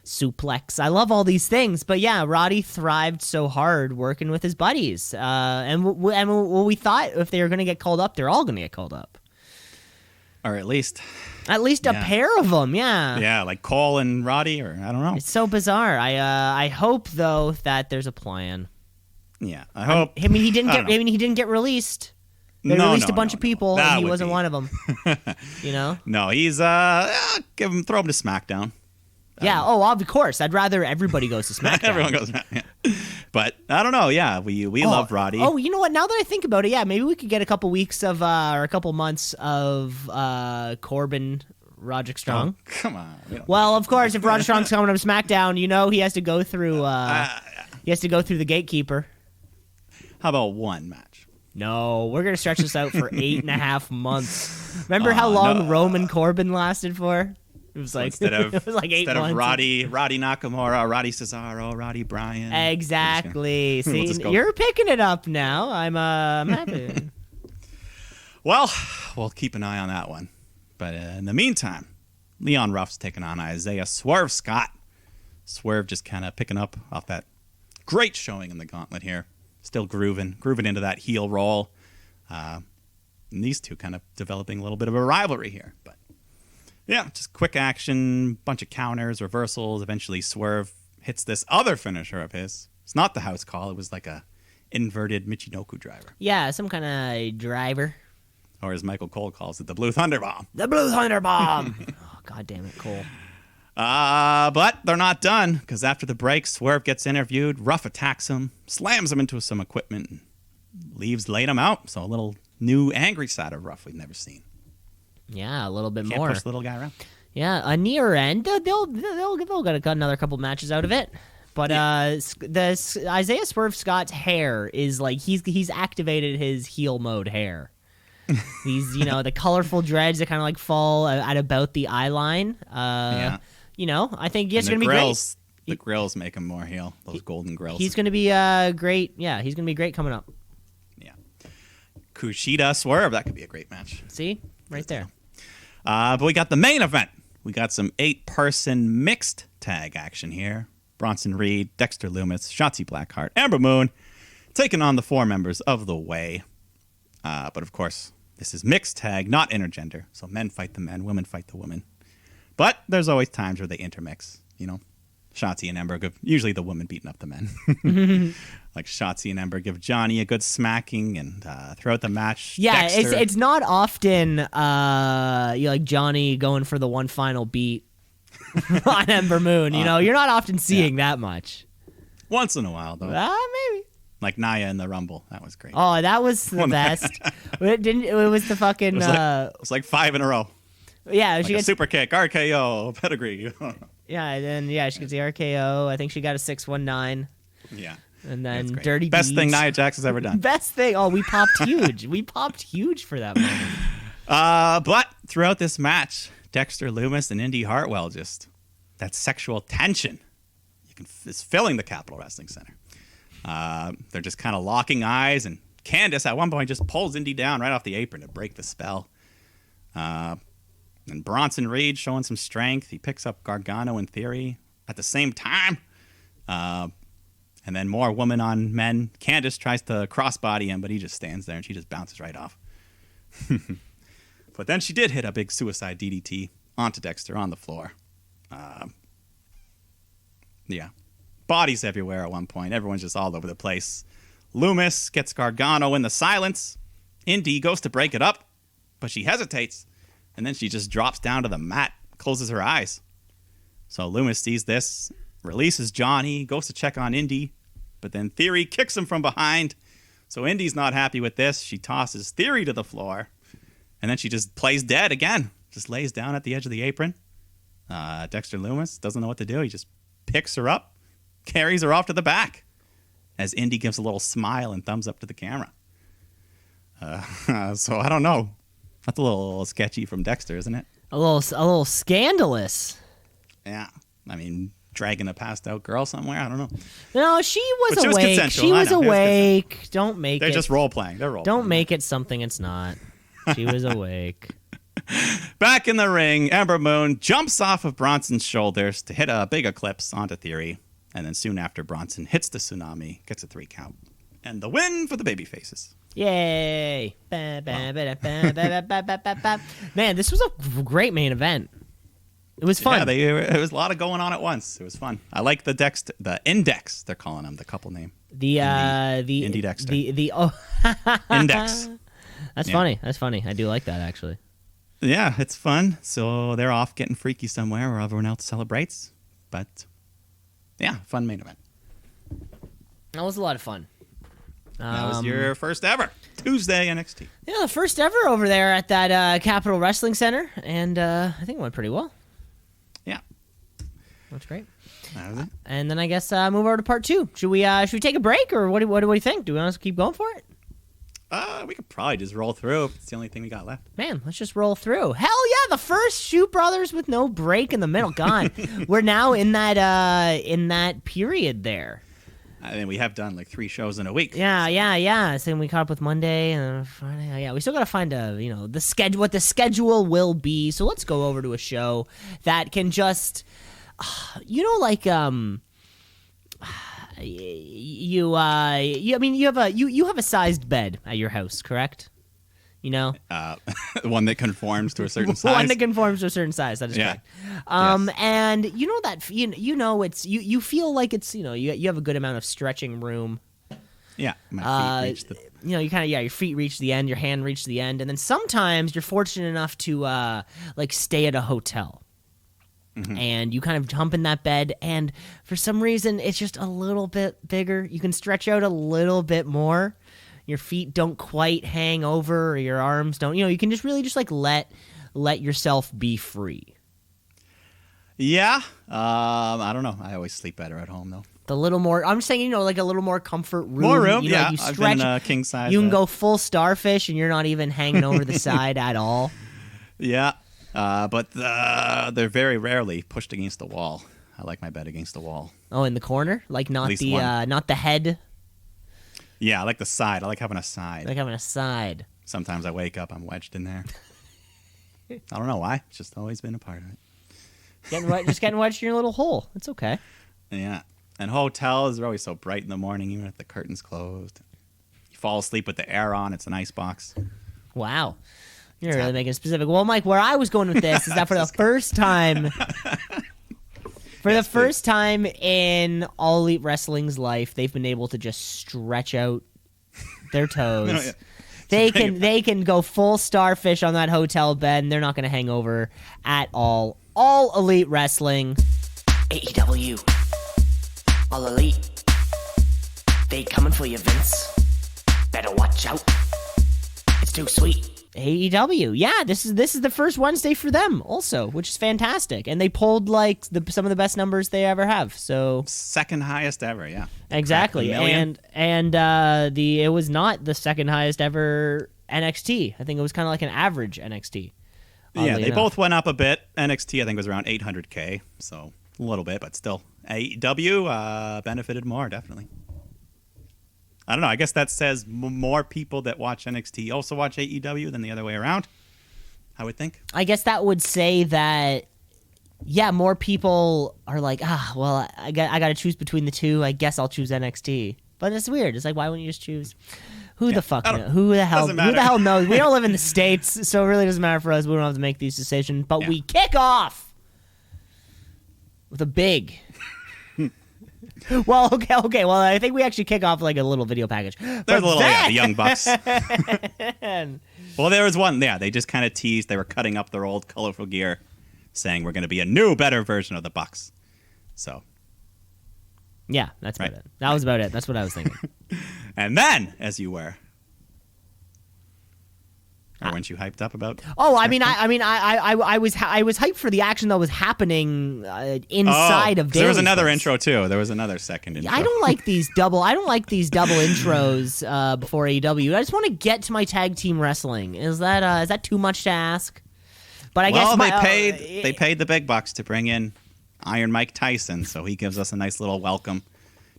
suplex. I love all these things, but yeah, Roddy thrived so hard working with his buddies. And we thought if they were going to get called up, they're all going to get called up. Or at least a pair of them, yeah. Yeah, like Cole and Roddy, or I don't know. It's so bizarre. I hope though that there's a plan. Yeah, I hope. I mean, he didn't get released. They released a bunch of people, and he wasn't one of them. You know? No, he's throw him to SmackDown. Yeah. Of course. I'd rather everybody goes to SmackDown. Everyone goes. Yeah. But I don't know. Yeah, we love Roddy. Oh, you know what? Now that I think about it, yeah, maybe we could get a couple weeks of or a couple months of Corbin, Roderick Strong. Oh, come on. Well, of course, if Roderick Strong's coming up SmackDown, you know he has to go through. He has to go through the gatekeeper. How about one match? No, we're gonna stretch this out for 8.5 months. Remember how long Roman Corbin lasted for? It was like instead of 8 months. Instead of Roddy Nakamura, Roddy Cesaro, Roddy Bryan. Exactly. See, you're picking it up now. I'm happy. Well, we'll keep an eye on that one. But in the meantime, Leon Ruff's taking on Isaiah Swerve Scott. Swerve just kind of picking up off that great showing in the gauntlet here. Still grooving into that heel role. And these two kind of developing a little bit of a rivalry here. But yeah, just quick action, bunch of counters, reversals. Eventually Swerve hits this other finisher of his. It's not the house call. It was like a inverted Michinoku driver. Yeah, some kind of driver. Or as Michael Cole calls it, the Blue Thunder Bomb. The Blue Thunder Bomb. Oh, God damn it, Cole. But they're not done, because after the break, Swerve gets interviewed. Ruff attacks him, slams him into some equipment, and leaves laying him out. So a little new angry side of Ruff we've never seen. Yeah, a little bit Can't more. push the little guy around. Yeah, a near end. They'll get another couple matches out of it. But the Isaiah Swerve Scott's hair is like he's activated his heel mode hair. These the colorful dreads that kind of like fall at about the eye line. I think it's gonna be great. The grills make him more heel. Those golden grills. He's gonna be great. Yeah, he's gonna be great coming up. Yeah, Kushida Swerve. That could be a great match. See, right there. But we got the main event. We got some 8-person mixed tag action here. Bronson Reed, Dexter Lumis, Shotzi Blackheart, Amber Moon, taking on the 4 members of the Way. But of course, this is mixed tag, not intergender. So men fight the men, women fight the women. But there's always times where they intermix. Shotzi and Ember give usually the women beating up the men. Like Shotzi and Ember give Johnny a good smacking, and throughout the match, yeah, Dexter, it's not often like Johnny going for the one final beat on Ember Moon. You're not often seeing that much. Once in a while, though. Maybe. Like Nia in the Rumble, that was great. Oh, that was the best. It was the fucking. It was like 5 in a row. Yeah, like she gets super kick, RKO, pedigree. Yeah, and then she gets the RKO. I think she got a 619. Yeah. And then Dirty Best Deeds. thing Nia Jax has ever done. Best thing. Oh, we popped huge. We popped huge for that moment. But throughout this match, Dexter Lumis and Indy Hartwell, just that sexual tension is filling the Capitol Wrestling Center. They're just kind of locking eyes, and Candice at one point just pulls Indy down right off the apron to break the spell. And Bronson Reed showing some strength. He picks up Gargano in Theory at the same time. And then more woman on men. Candice tries to crossbody him, but he just stands there and she just bounces right off. But then she did hit a big suicide DDT onto Dexter on the floor. Yeah. Bodies everywhere at one point. Everyone's just all over the place. Lumis gets Gargano in the silence. Indy goes to break it up, but she hesitates. And then she just drops down to the mat, closes her eyes. So Lumis sees this, releases Johnny, goes to check on Indy, but then Theory kicks him from behind. So Indy's not happy with this. She tosses Theory to the floor, and then she just plays dead again. Just lays down at the edge of the apron. Dexter Lumis doesn't know what to do. He just picks her up, carries her off to the back, as Indy gives a little smile and thumbs up to the camera. So I don't know. That's a little sketchy from Dexter, isn't it? A little scandalous. Yeah. I mean, dragging a passed out girl somewhere. I don't know. No, she was awake. Consensual. She was awake. Don't make They're it. just role playing. They're role. Don't make it something it's not. She was awake. Back in the ring, Ember Moon jumps off of Bronson's shoulders to hit a big eclipse onto Theory. And then soon after, Bronson hits the tsunami, gets a 3 count. And the win for the babyfaces. Yay. Man, this was a great main event. It was fun. Yeah, it was a lot of going on at once. It was fun. I like the index, they're calling them, the couple name. The Indie Dexter. Index. That's funny. That's funny. I do like that, actually. Yeah, it's fun. So they're off getting freaky somewhere where everyone else celebrates. But, yeah, fun main event. That was a lot of fun. That was your first ever Tuesday NXT. Yeah, the first ever over there at that Capitol Wrestling Center. And I think it went pretty well. Yeah. That's great. That was it. And then I guess move over to part 2. Should we take a break, or what do we think? Do we want to keep going for it? We could probably just roll through. It's the only thing we got left. Man, let's just roll through. Hell yeah, the first Shoot Brothers with no break in the middle. God, we're now in that period there. I mean, we have done like 3 shows in a week. Yeah. So we caught up with Monday and Friday. Yeah, we still got to find the schedule, what the schedule will be. So let's go over to a show that can just, you have a sized bed at your house, correct? One that conforms to a certain size. One that conforms to a certain size. That is correct. Yes. And you know that it's you feel like it's you have a good amount of stretching room. Yeah, my feet reach the. Your feet reach the end, your hand reach the end, and then sometimes you're fortunate enough to stay at a hotel. Mm-hmm. And you kind of jump in that bed, and for some reason, it's just a little bit bigger. You can stretch out a little bit more. Your feet don't quite hang over, or your arms don't. You can just really just let yourself be free. Yeah. I don't know. I always sleep better at home, though. The little more, I'm saying, like a little more comfort room. More room, yeah. You stretch, I've been a king size. You can go full starfish, and you're not even hanging over the side at all. Yeah. But they're very rarely pushed against the wall. I like my bed against the wall. Oh, in the corner? Like not the head? Yeah, I like the side. I like having a side. Sometimes I wake up, I'm wedged in there. I don't know why. It's just always been a part of it. Just getting wedged in your little hole. It's okay. Yeah. And hotels are always so bright in the morning, even if the curtain's closed. You fall asleep with the air on. It's an ice box. Wow. You're really making it specific. Well, Mike, where I was going with this is that for the first time... first time in All Elite Wrestling's life, they've been able to just stretch out their toes. They can go full starfish on that hotel bed, and they're not going to hang over at all. All Elite Wrestling. AEW. All Elite. They coming for you, Vince. Better watch out. It's too sweet. AEW, yeah, this is the first Wednesday for them also, which is fantastic, and they pulled some of the best numbers they ever have. So second highest ever, yeah, exactly, and it was not the second highest ever NXT. I think it was kind of like an average NXT. Yeah, they both went up a bit. NXT I think was around 800K, so a little bit, but still AEW benefited more definitely. I don't know. I guess that says more people that watch NXT also watch AEW than the other way around, I would think. I guess that would say that, yeah, more people are like, well, I got to choose between the two. I guess I'll choose NXT. But it's weird. It's like, why wouldn't you just choose? Who the hell knows? We don't live in the States, so it really doesn't matter for us. We don't have to make these decisions. But we kick off with a big... Well, okay. Well, I think we actually kick off like a little video package. There's the Young Bucks. Well, there was one. Yeah, they just kind of teased. They were cutting up their old colorful gear, saying we're going to be a new, better version of the Bucks. So. Yeah, that's about it. That was about it. That's what I was thinking. And then, as you were. Or weren't you hyped up about? Oh, I was hyped for the action that was happening inside of Daily. There was another intro too. There was another second intro. I don't like these double intros before AEW. I just want to get to my tag team wrestling. Is that too much to ask? But I guess they paid the big bucks to bring in Iron Mike Tyson, so he gives us a nice little welcome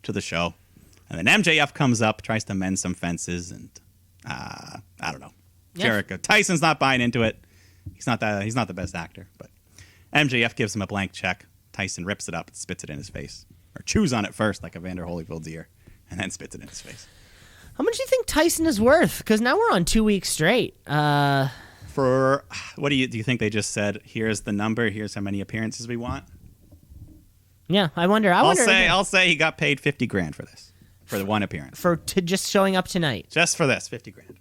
to the show. And then MJF comes up, tries to mend some fences, and I don't know. Jericho. Tyson's not buying into it. He's not the best actor, but MJF gives him a blank check. Tyson rips it up and spits it in his face. Or chews on it first, like Evander Holyfield's ear, and then spits it in his face. How much do you think Tyson is worth? Because now we're on 2 weeks straight. For what do you think they just said? Here's the number. Here's how many appearances we want. Yeah, I wonder. I'll say he got paid $50,000 for this, for the one appearance, for just showing up tonight. Just for this, $50,000.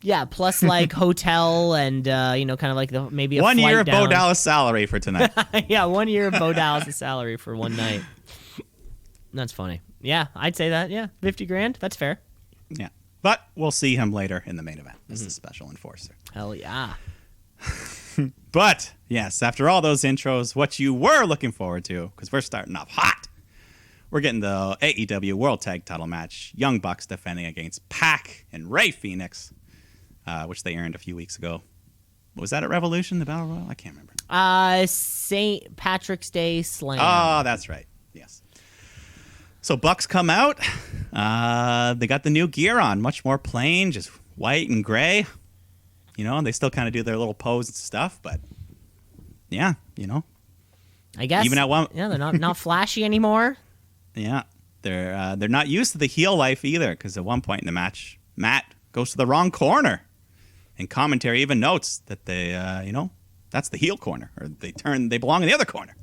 Yeah, plus like hotel and kind of like maybe a 1 year of down. Bo Dallas salary for tonight. Yeah, 1 year of Bo Dallas' salary for one night. That's funny. Yeah, I'd say that. Yeah, $50,000. That's fair. Yeah, but we'll see him later in the main event as the special enforcer. Hell yeah. But yes, after all those intros, what you were looking forward to, because we're starting off hot. We're getting the AEW World Tag Title match. Young Bucks defending against Pac and Rey Fenix, which they earned a few weeks ago. Was that at Revolution, the Battle Royal? I can't remember. St. Patrick's Day Slam. Oh, that's right. Yes. So Bucks come out. They got the new gear on, much more plain, just white and gray. And they still kind of do their little pose and stuff, but yeah, I guess even at one, yeah, they're not flashy anymore. Yeah, they're not used to the heel life either, because at one point in the match, Matt goes to the wrong corner, and commentary even notes that they, that's the heel corner, or they belong in the other corner.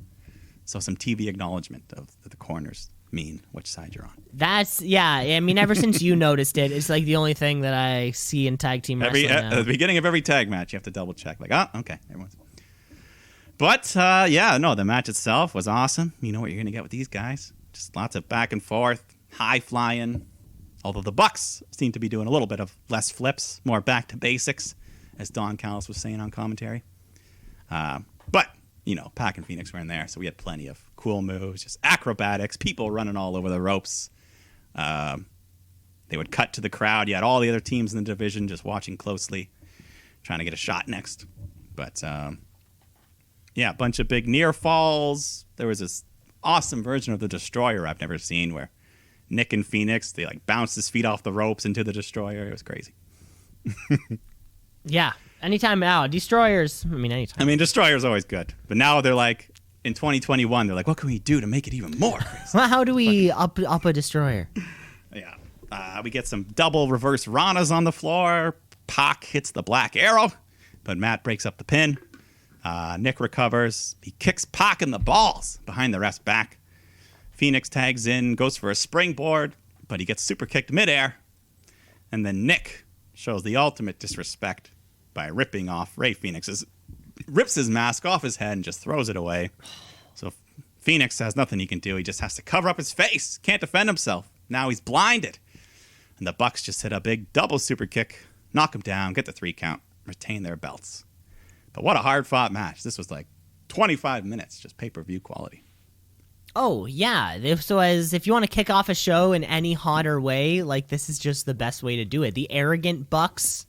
So some TV acknowledgement of the corners mean which side you're on. That's, yeah, I mean, ever since you noticed it, it's like the only thing that I see in tag team wrestling now. At the beginning of every tag match, you have to double check, like, okay, everyone's. But, the match itself was awesome. You know what you're going to get with these guys. Just lots of back and forth, high flying. Although the Bucks seem to be doing a little bit of less flips, more back to basics, as Don Callis was saying on commentary. But, Pac and Phoenix were in there, so we had plenty of cool moves, just acrobatics, people running all over the ropes. They would cut to the crowd. You had all the other teams in the division just watching closely, trying to get a shot next. But, a bunch of big near falls. There was this awesome version of the Destroyer I've never seen, where Nick and Phoenix, they bounced his feet off the ropes into the Destroyer. It was crazy. Yeah. Anytime now, Destroyers. Anytime. Destroyer's always good. But now they're in 2021, they're what can we do to make it even more crazy? Well, how do we up a Destroyer? Yeah. We get some double reverse Ranas on the floor. Pac hits the Black Arrow, but Matt breaks up the pin. Nick recovers. He kicks Pac in the balls behind the ref's back. Phoenix tags in, goes for a springboard, but he gets super kicked midair. And then Nick shows the ultimate disrespect by ripping off Rey Fenix's, rips his mask off his head and just throws it away. So Phoenix has nothing he can do. He just has to cover up his face. Can't defend himself. Now he's blinded. And the Bucks just hit a big double super kick, knock him down, get the 3 count, retain their belts. But what a hard-fought match. This was 25 minutes, just pay-per-view quality. Oh, yeah. So if you want to kick off a show in any hotter way, this is just the best way to do it. The arrogant Bucks,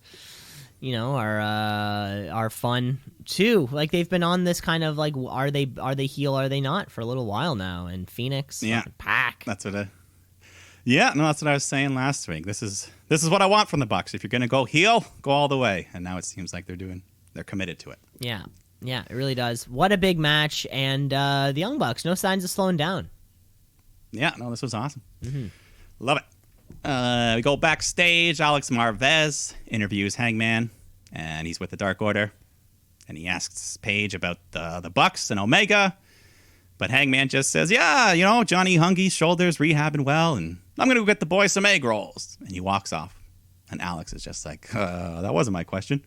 are fun too. They've been on this kind of are they heel, are they not, for a little while now. And Phoenix, Pac. That's what that's what I was saying last week. This is what I want from the Bucks. If you're gonna go heel, go all the way. And now it seems like they're committed to it. Yeah. Yeah, it really does. What a big match. And the Young Bucks, no signs of slowing down. Yeah, no, this was awesome. Mm-hmm. Love it. We go backstage. Alex Marvez interviews Hangman, and he's with the Dark Order. And he asks Paige about the Bucks and Omega. But Hangman just says, Johnny Hungy's shoulder's rehabbing well, and I'm going to go get the boys some egg rolls. And he walks off. And Alex is just that wasn't my question.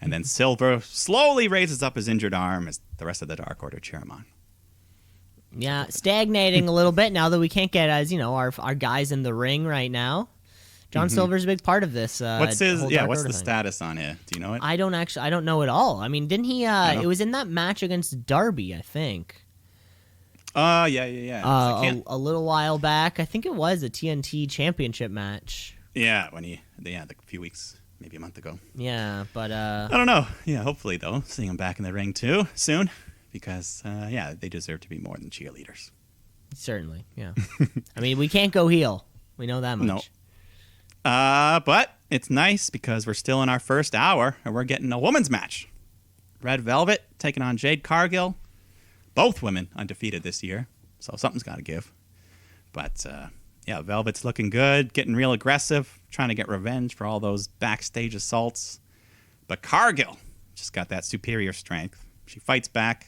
And then Silver slowly raises up his injured arm as the rest of the Dark Order cheer him on. Yeah, stagnating a little bit now that we can't get, our guys in the ring right now. John Silver's a big part of this. What's the status on it? Do you know it? I don't know at all. Didn't he, it was in that match against Darby, I think. Yeah. A little while back. I think it was a TNT championship match. Yeah, a few weeks, maybe a month ago. Yeah, but I don't know. Yeah, hopefully though, seeing them back in the ring too soon, because they deserve to be more than cheerleaders. Certainly, yeah. We can't go heel. We know that much. No. But it's nice because we're still in our first hour and we're getting a women's match. Red Velvet taking on Jade Cargill. Both women undefeated this year, so something's got to give. But, yeah, Velvet's looking good, getting real aggressive, trying to get revenge for all those backstage assaults. But Cargill just got that superior strength. She fights back.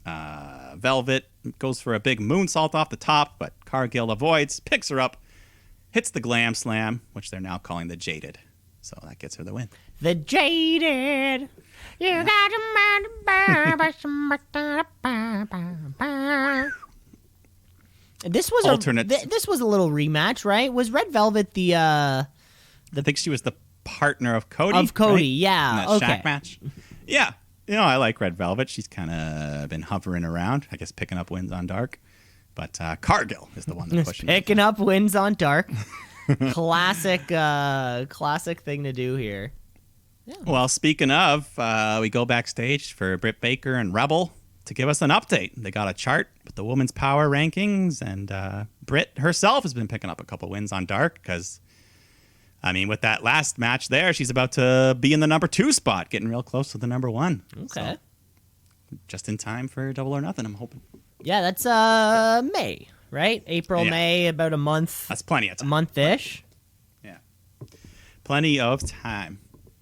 Velvet goes for a big moonsault off the top, but Cargill avoids, picks her up, hits the glam slam, which they're now calling the Jaded. So that gets her the win. The Jaded. You got to mind. This was Alternate. This was a little rematch, right? Was Red Velvet the I think she was the partner of Cody. of Cody? right? Yeah. In that Okay. Shaq match. Yeah. I like Red Velvet. She's kind of been hovering around, I guess picking up wins on Dark. But Cargill is the one that's pushing. Picking up wins on Dark. Classic thing to do here. Well, speaking of, we go backstage for Brit Baker and Rebel to give us an update. They got a chart with the women's power rankings, and Brit herself has been picking up a couple wins on Dark because, I mean, with that last match there, she's about to be in the number 2 spot, getting real close to the number 1. Okay. So, just in time for Double or Nothing, I'm hoping. Yeah, that's May, right? April, Yeah. May, about a month. That's plenty of A time. month-ish. Yeah. Plenty of time.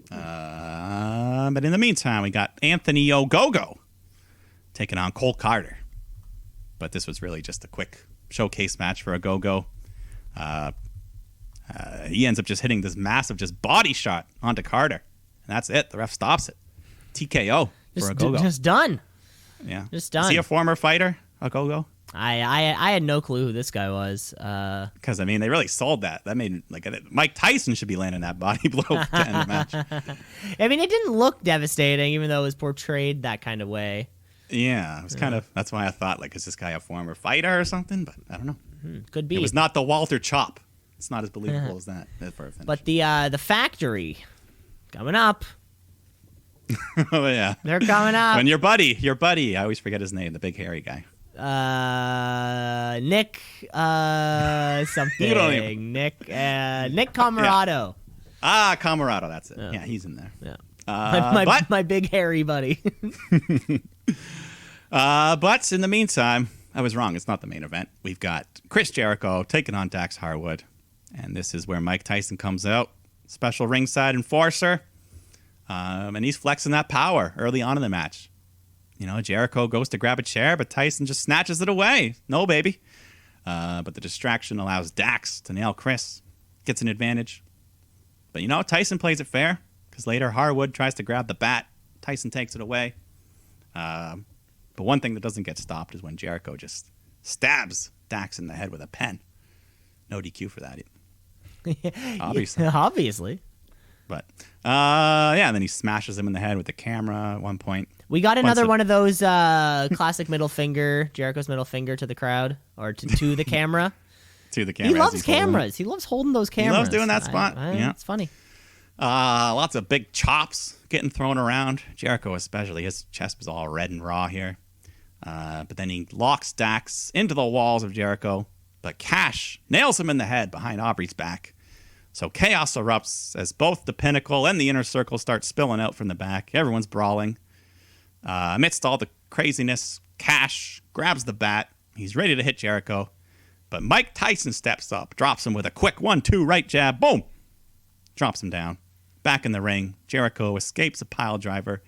But in the meantime, we got Anthony Ogogo taking on Cole Carter. But this was really just a quick showcase match for Ogogo. He ends up just hitting this massive just body shot onto Carter. And that's it. The ref stops it. TKO for Ogogo. Just done. Yeah. just done. Is he a former fighter, Ogogo? I had no clue who this guy was. Because, I mean, they really sold that. That made, like, Mike Tyson should be landing that body blow to end the match. I mean, it didn't look devastating, even though it was portrayed that kind of way. Yeah, it was kind of, that's why I thought, like, is this guy a former fighter or something? But I don't know. Could be. It was not the Walter Chop. It's not as believable as that for a finish. But the factory coming up. Oh, yeah. They're coming up. When your buddy, I always forget his name, the big hairy guy. Nick something. You don't even- Nick Camarado. Camarado, that's it. Yeah, he's in there. Yeah. But My big hairy buddy. but in the meantime, I was wrong. It's not the main event. We've got Chris Jericho taking on Dax Harwood. And this is where Mike Tyson comes out. Special ringside enforcer. And he's flexing that power early on in the match. Jericho goes to grab a chair, but Tyson just snatches it away. No, baby. But the distraction allows Dax to nail Chris. Gets an advantage. But, Tyson plays it fair. Because later Harwood tries to grab the bat. Tyson takes it away. But one thing that doesn't get stopped is when Jericho just stabs Dax in the head with a pen. No DQ for that. Obviously. Obviously. But, and then he smashes him in the head with the camera at one point. We got another one of those classic Jericho's middle finger to the crowd, or to the camera. To the camera. He loves cameras. He loves holding those cameras. He loves doing that spot. Yeah. It's funny. Lots of big chops getting thrown around. Jericho especially. His chest was all red and raw here. But then he locks Dax into the walls of Jericho. But Cash nails him in the head behind Aubrey's back. So chaos erupts as both the Pinnacle and the Inner Circle start spilling out from the back. Everyone's brawling. Amidst all the craziness, Cash grabs the bat. He's ready to hit Jericho. But Mike Tyson steps up, drops him with a quick 1-2 right jab. Boom! Drops him down. Back in the ring, Jericho escapes a pile driver,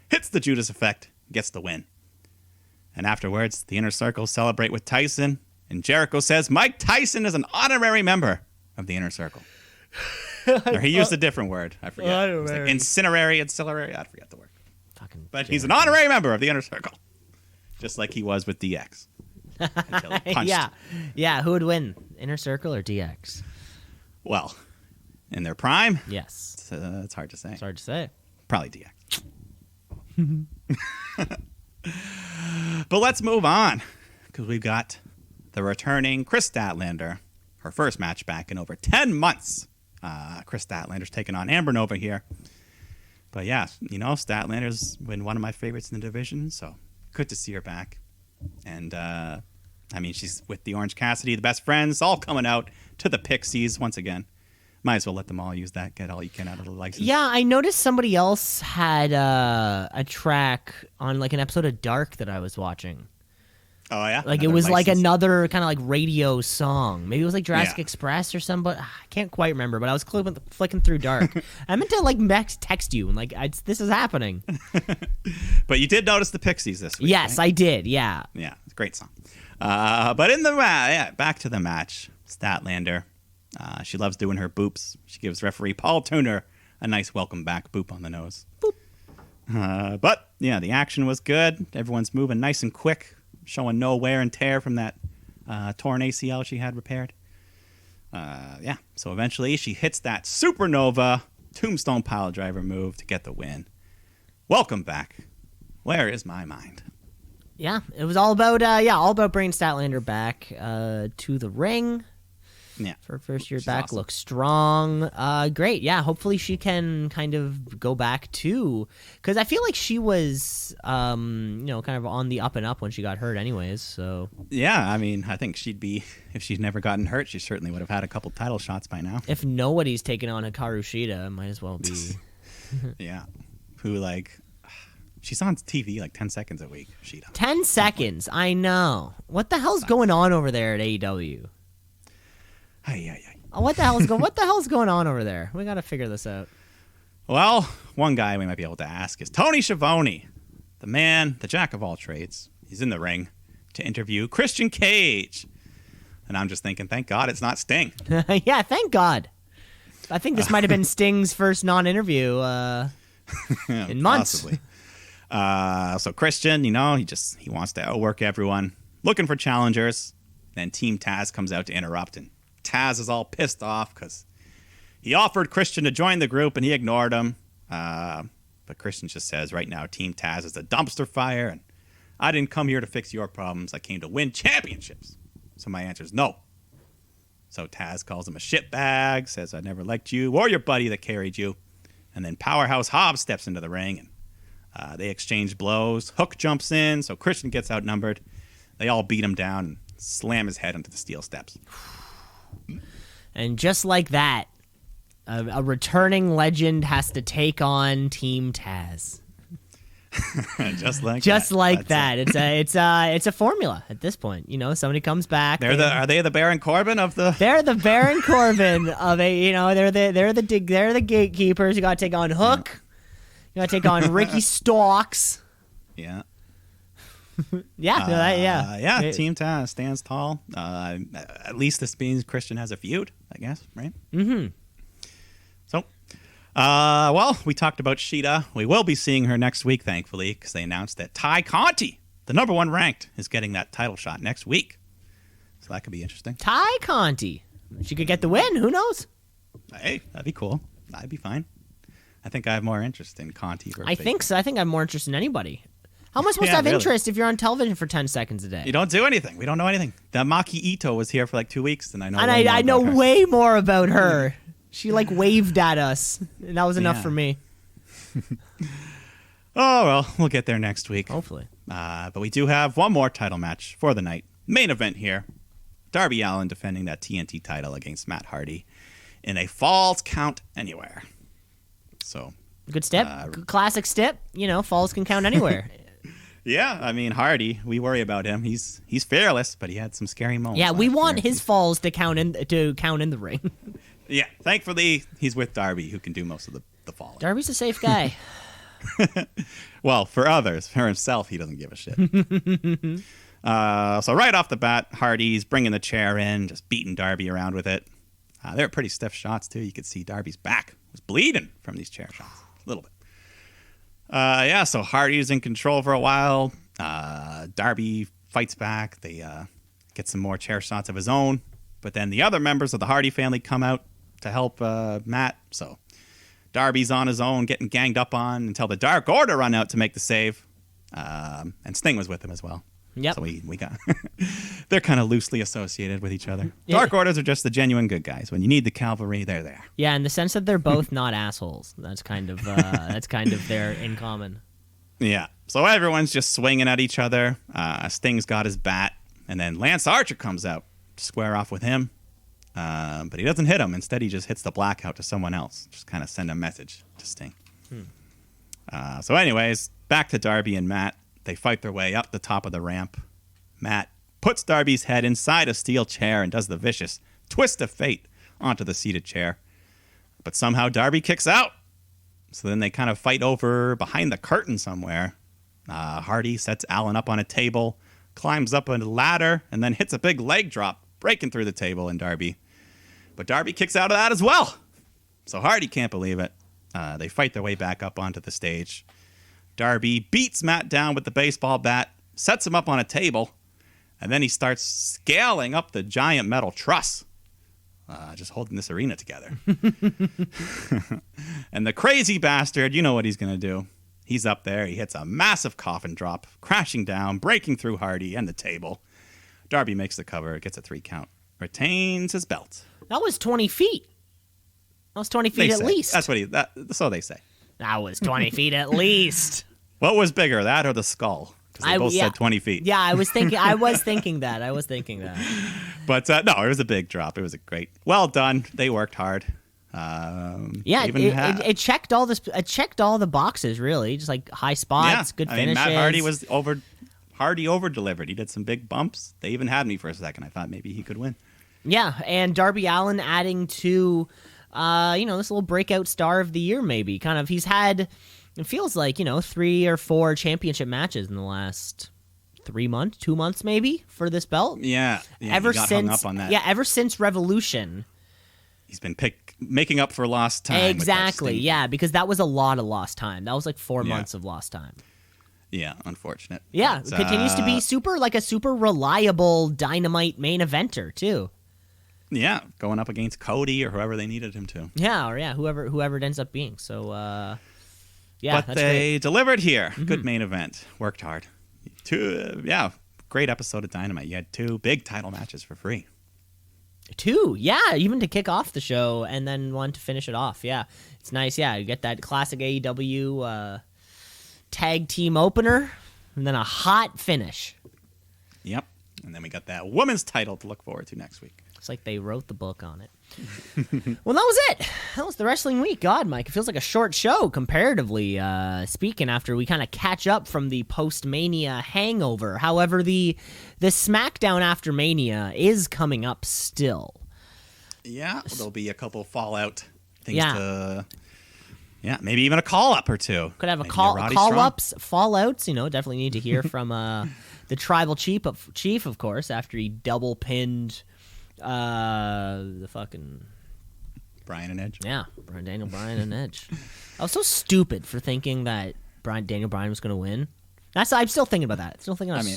hits the Judas effect, gets the win. And afterwards, the Inner Circle celebrate with Tyson, and Jericho says Mike Tyson is an honorary member of the Inner Circle. Or he used a different word. I forget. It was like incinerary, I forget the word. But he's an honorary member of the Inner Circle. Just like he was with DX. Until he punched. Yeah. Who would win, Inner Circle or DX? Well, in their prime? Yes. It's hard to say. It's hard to say. Probably DX. But let's move on. Because we've got the returning Chris Statlander. Her first match back in over 10 months. Chris Statlander's taking on Amber Nova here. But yeah, Statlander's been one of my favorites in the division, so good to see her back. And, she's with the Orange Cassidy, the best friends, all coming out to the Pixies once again. Might as well let them all use that. Get all you can out of the license. Yeah, I noticed somebody else had a track on like an episode of Dark that I was watching. Oh, yeah? Like Another it was license? like another kind of like radio song. Maybe it was like Jurassic Yeah. Express or something. I can't quite remember, but I was flicking through Dark. I meant to like text you and like this is happening. But you did notice the Pixies this week. Yes, right? I did. Yeah. Yeah, it's a great song. But in the back to the match, Statlander. She loves doing her boops. She gives referee Paul Turner a nice welcome back boop on the nose. Boop. But yeah, the action was good. Everyone's moving nice and quick, showing no wear and tear from that torn ACL she had repaired. Yeah, so eventually she hits that supernova tombstone pile driver move to get the win. Welcome back. Where is my mind? Yeah, it was all about all about bringing Statlander back to the ring. Yeah. For her first year She's back, awesome. looks strong. Great. Yeah, hopefully she can kind of go back too. Because I feel like she was, kind of on the up and up when she got hurt anyways. So Yeah, I mean, I think she'd be, if she'd never gotten hurt, she certainly would have had a couple title shots by now. if nobody's taken on Hikaru Shida, it might as well be. Yeah. Who, like, she's on TV like 10 seconds a week, Sheeta. 10 seconds. I know. What the hell's going on over there at AEW? Ay. What the hell's going on over there? We got to figure this out. Well, one guy we might be able to ask is Tony Schiavone, the man, the jack of all trades. He's in the ring to interview Christian Cage. And I'm just thinking, thank God it's not Sting. Yeah, thank God. I think this might have been Sting's first non-interview in months. Possibly. So Christian, he wants to outwork everyone, looking for challengers. Then Team Taz comes out to interrupt, and Taz is all pissed off because he offered Christian to join the group and he ignored him. But Christian just says, right now, Team Taz is a dumpster fire, and I didn't come here to fix your problems. I came to win championships. So my answer is no. So Taz calls him a shitbag, says, I never liked you or your buddy that carried you. And then Powerhouse Hobbs steps into the ring, and they exchange blows. Hook jumps in, so Christian gets outnumbered. They all beat him down and slam his head onto the steel steps. And just like that, a returning legend has to take on Team Taz. Just like that. It's a formula at this point. Somebody comes back. Are they the Baron Corbin of the? They're the Baron Corbin of a. They're the gatekeepers. You got to take on Hook. You got to take on Ricky Starks. Yeah. Yeah. Team Taz stands tall. At least this means Christian has a feud, I guess, right? Mm-hmm. So, we talked about Sheeta. We will be seeing her next week, thankfully, because they announced that Ty Conti, the number one ranked, is getting that title shot next week. So that could be interesting. Ty Conti. She could get the win. Who knows? Hey, that'd be cool. That'd be fine. I think I have more interest in Conti. I think so. I think I'm more interested in anybody. How am I supposed to have interest if you're on television for 10 seconds a day? You don't do anything. We don't know anything. That Maki Ito was here for like 2 weeks, and I know. And I know way more about her. She like waved at us, and that was enough for me. Oh well, we'll get there next week. Hopefully. But we do have one more title match for the night. Main event here. Darby Allin defending that TNT title against Matt Hardy in a Falls Count Anywhere. So good step, classic step. Falls can count anywhere. Yeah, I mean Hardy, we worry about him. He's fearless, but he had some scary moments. Yeah, we want his falls to count in the ring. Yeah, thankfully he's with Darby, who can do most of the falling. Darby's a safe guy. Well, for others, for himself, he doesn't give a shit. So right off the bat, Hardy's bringing the chair in, just beating Darby around with it. They were pretty stiff shots too. You could see Darby's back was bleeding from these chair shots a little bit. So Hardy's in control for a while. Darby fights back. They get some more chair shots of his own. But then the other members of the Hardy family come out to help Matt. So Darby's on his own, getting ganged up on until the Dark Order run out to make the save. And Sting was with him as well. Yep. So we got they're kind of loosely associated with each other. Yeah. Dark Orders are just the genuine good guys. When you need the cavalry, they're there. Yeah, in the sense that they're both not assholes. That's kind of their in common. Yeah. So everyone's just swinging at each other. Sting's got his bat, and then Lance Archer comes out to square off with him. But he doesn't hit him. Instead, he just hits the blackout to someone else. Just kind of send a message to Sting. So anyways, back to Darby and Matt. They fight their way up the top of the ramp. Matt puts Darby's head inside a steel chair and does the vicious twist of fate onto the seated chair. But somehow Darby kicks out. So then they kind of fight over behind the curtain somewhere. Hardy sets Allen up on a table, climbs up a ladder, and then hits a big leg drop, breaking through the table and Darby. But Darby kicks out of that as well. So Hardy can't believe it. They fight their way back up onto the stage. Darby beats Matt down with the baseball bat, sets him up on a table, and then he starts scaling up the giant metal truss. Just holding this arena together. And the crazy bastard, you know what he's going to do. He's up there. He hits a massive coffin drop, crashing down, breaking through Hardy and the table. Darby makes the cover, gets a 3 count, retains his belt. That was 20 feet. That was 20 feet at least. That's what so they say. That was 20 feet at least. What was bigger, that or the skull? Because they both said 20 feet. Yeah, I was thinking that. But no, it was a big drop. It was a great. Well done. They worked hard. It checked all this. It checked all the boxes, really. Just like high spots, good finishes. Matt Hardy was over delivered. He did some big bumps. They even had me for a second. I thought maybe he could win. Yeah, and Darby Allin adding to, this little breakout star of the year. Maybe kind of. He's had. It feels like 3 or 4 championship matches in the last 2 months maybe for this belt. Yeah, ever he got since hung up on that. Yeah, ever since Revolution. He's been making up for lost time. Exactly, yeah, because that was a lot of lost time. That was like 4 months of lost time. Yeah, unfortunate. Yeah, but, continues to be a super reliable Dynamite main eventer too. Yeah, going up against Cody or whoever they needed him to. Yeah, whoever it ends up being. So, yeah, but they delivered here. Mm-hmm. Good main event. Worked hard. Great episode of Dynamite. You had 2 big title matches for free. 2, yeah, even to kick off the show and then one to finish it off. Yeah, it's nice. Yeah, you get that classic AEW tag team opener and then a hot finish. Yep, and then we got that women's title to look forward to next week. It's like they wrote the book on it. Well, that was it. That was the wrestling week. God, Mike, it feels like a short show comparatively speaking after we kind of catch up from the post-Mania hangover. However, the SmackDown after Mania is coming up still. Yeah, there'll be a couple Fallout things to... Yeah, maybe even a call-up or 2. Could have a call-ups, Fallouts. Definitely need to hear from the Tribal Chief, of course, after he double-pinned... the fucking Bryan and Edge. Yeah, Daniel Bryan and Edge. I was so stupid for thinking that Daniel Bryan was going to win. I'm still thinking about that.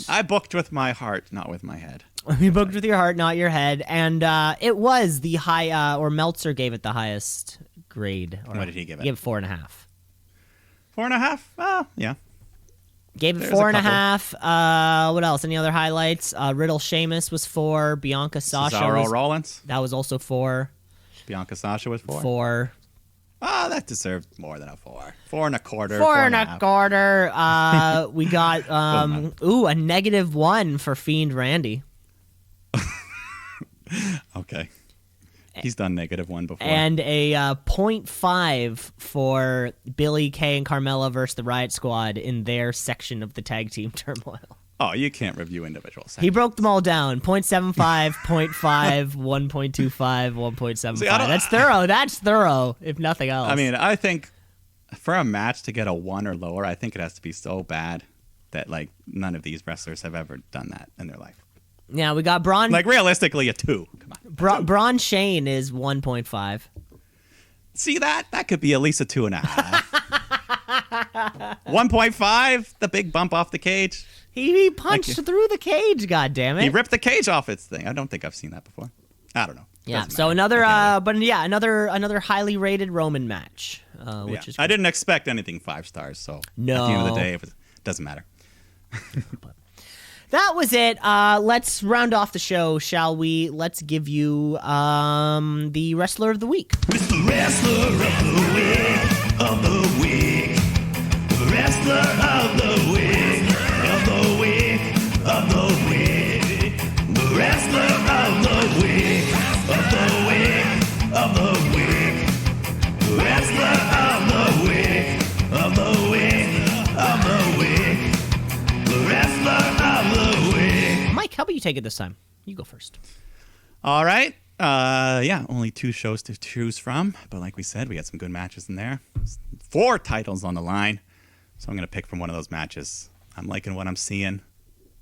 I booked with my heart, not with my head. You booked with your heart, not your head, and it was the high. Or Meltzer gave it the highest grade. What did he give it? He gave it 4.5. 4.5? Oh, yeah. Gave it 4.5. What else? Any other highlights? Riddle Sheamus was 4. Bianca Sasha Cesaro Rollins. That was also 4. Bianca Sasha was 4. 4. Oh, that deserved more than a 4. 4.25. 4.25. We got a -1 for Fiend Randy. Okay. He's done -1 before. And a 0.5 for Billy Kay and Carmella versus the Riot Squad in their section of the tag team turmoil. Oh, you can't review individual sections. He broke them all down. 0.75, 0.5, 1.25, 1.75. That's thorough. That's thorough, if nothing else. I mean, I think for a match to get a 1 or lower, I think it has to be so bad that, none of these wrestlers have ever done that in their life. Yeah, we got Braun. Realistically, a 2. Come on. Braun Shane is 1.5. See that? That could be at least a 2.5. 1.5, the big bump off the cage. He punched through the cage, goddammit. He ripped the cage off its thing. I don't think I've seen that before. I don't know. Yeah, so another highly rated Roman match, which is. I didn't expect anything 5 stars, so no. At the end of the day, it doesn't matter. That was it. Let's round off the show, shall we? Let's give you the Wrestler of the Week. It's the Wrestler of the Week, of the week. The Wrestler of the Week, of the week, of the week. The Wrestler of the Week, of the take it this time. You go first. All right. Only 2 shows to choose from. But like we said, we had some good matches in there. 4 titles on the line. So I'm going to pick from one of those matches. I'm liking what I'm seeing.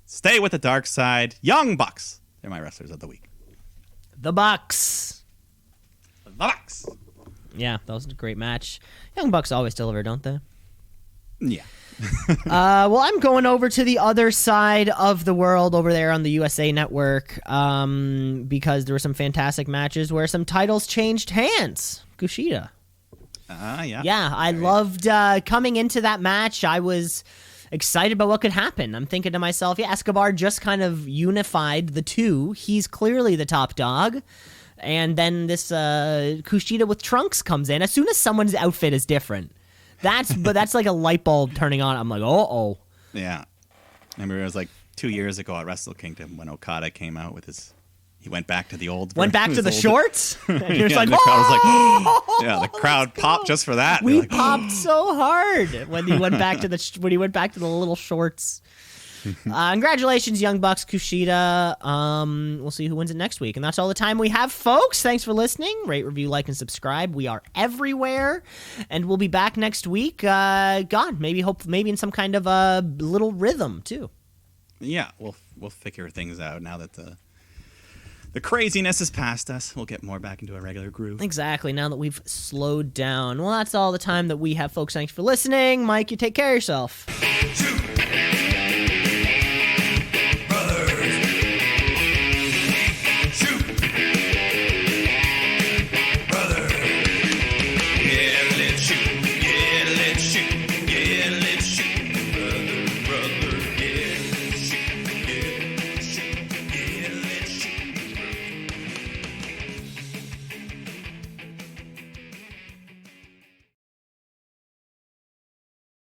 Stay with the dark side. Young Bucks. They're my wrestlers of the week. The Bucks. The Bucks. Yeah, that was a great match. Young Bucks always deliver, don't they? Yeah. Well, I'm going over to the other side of the world over there on the USA Network because there were some fantastic matches where some titles changed hands. Kushida. Yeah. Yeah, I loved coming into that match. I was excited about what could happen. I'm thinking to myself, yeah, Escobar just kind of unified the two. He's clearly the top dog. And then this Kushida with trunks comes in. As soon as someone's outfit is different, that's like a light bulb turning on. I'm like, oh. Yeah. I remember it was like 2 years ago at Wrestle Kingdom when Okada came out with he went back to the old. Went back to the shorts? And he was like, the crowd was like, yeah, the crowd popped just for that. We like, popped so hard when he went back to the little shorts. Congratulations, Young Bucks, Kushida. We'll see who wins it next week. And that's all the time we have, folks. Thanks for listening. Rate, review, like, and subscribe. We are everywhere. And we'll be back next week. Maybe in some kind of a little rhythm, too. Yeah, we'll figure things out now that the craziness is past us. We'll get more back into a regular groove. Exactly, now that we've slowed down. Well, that's all the time that we have, folks. Thanks for listening. Mike, you take care of yourself.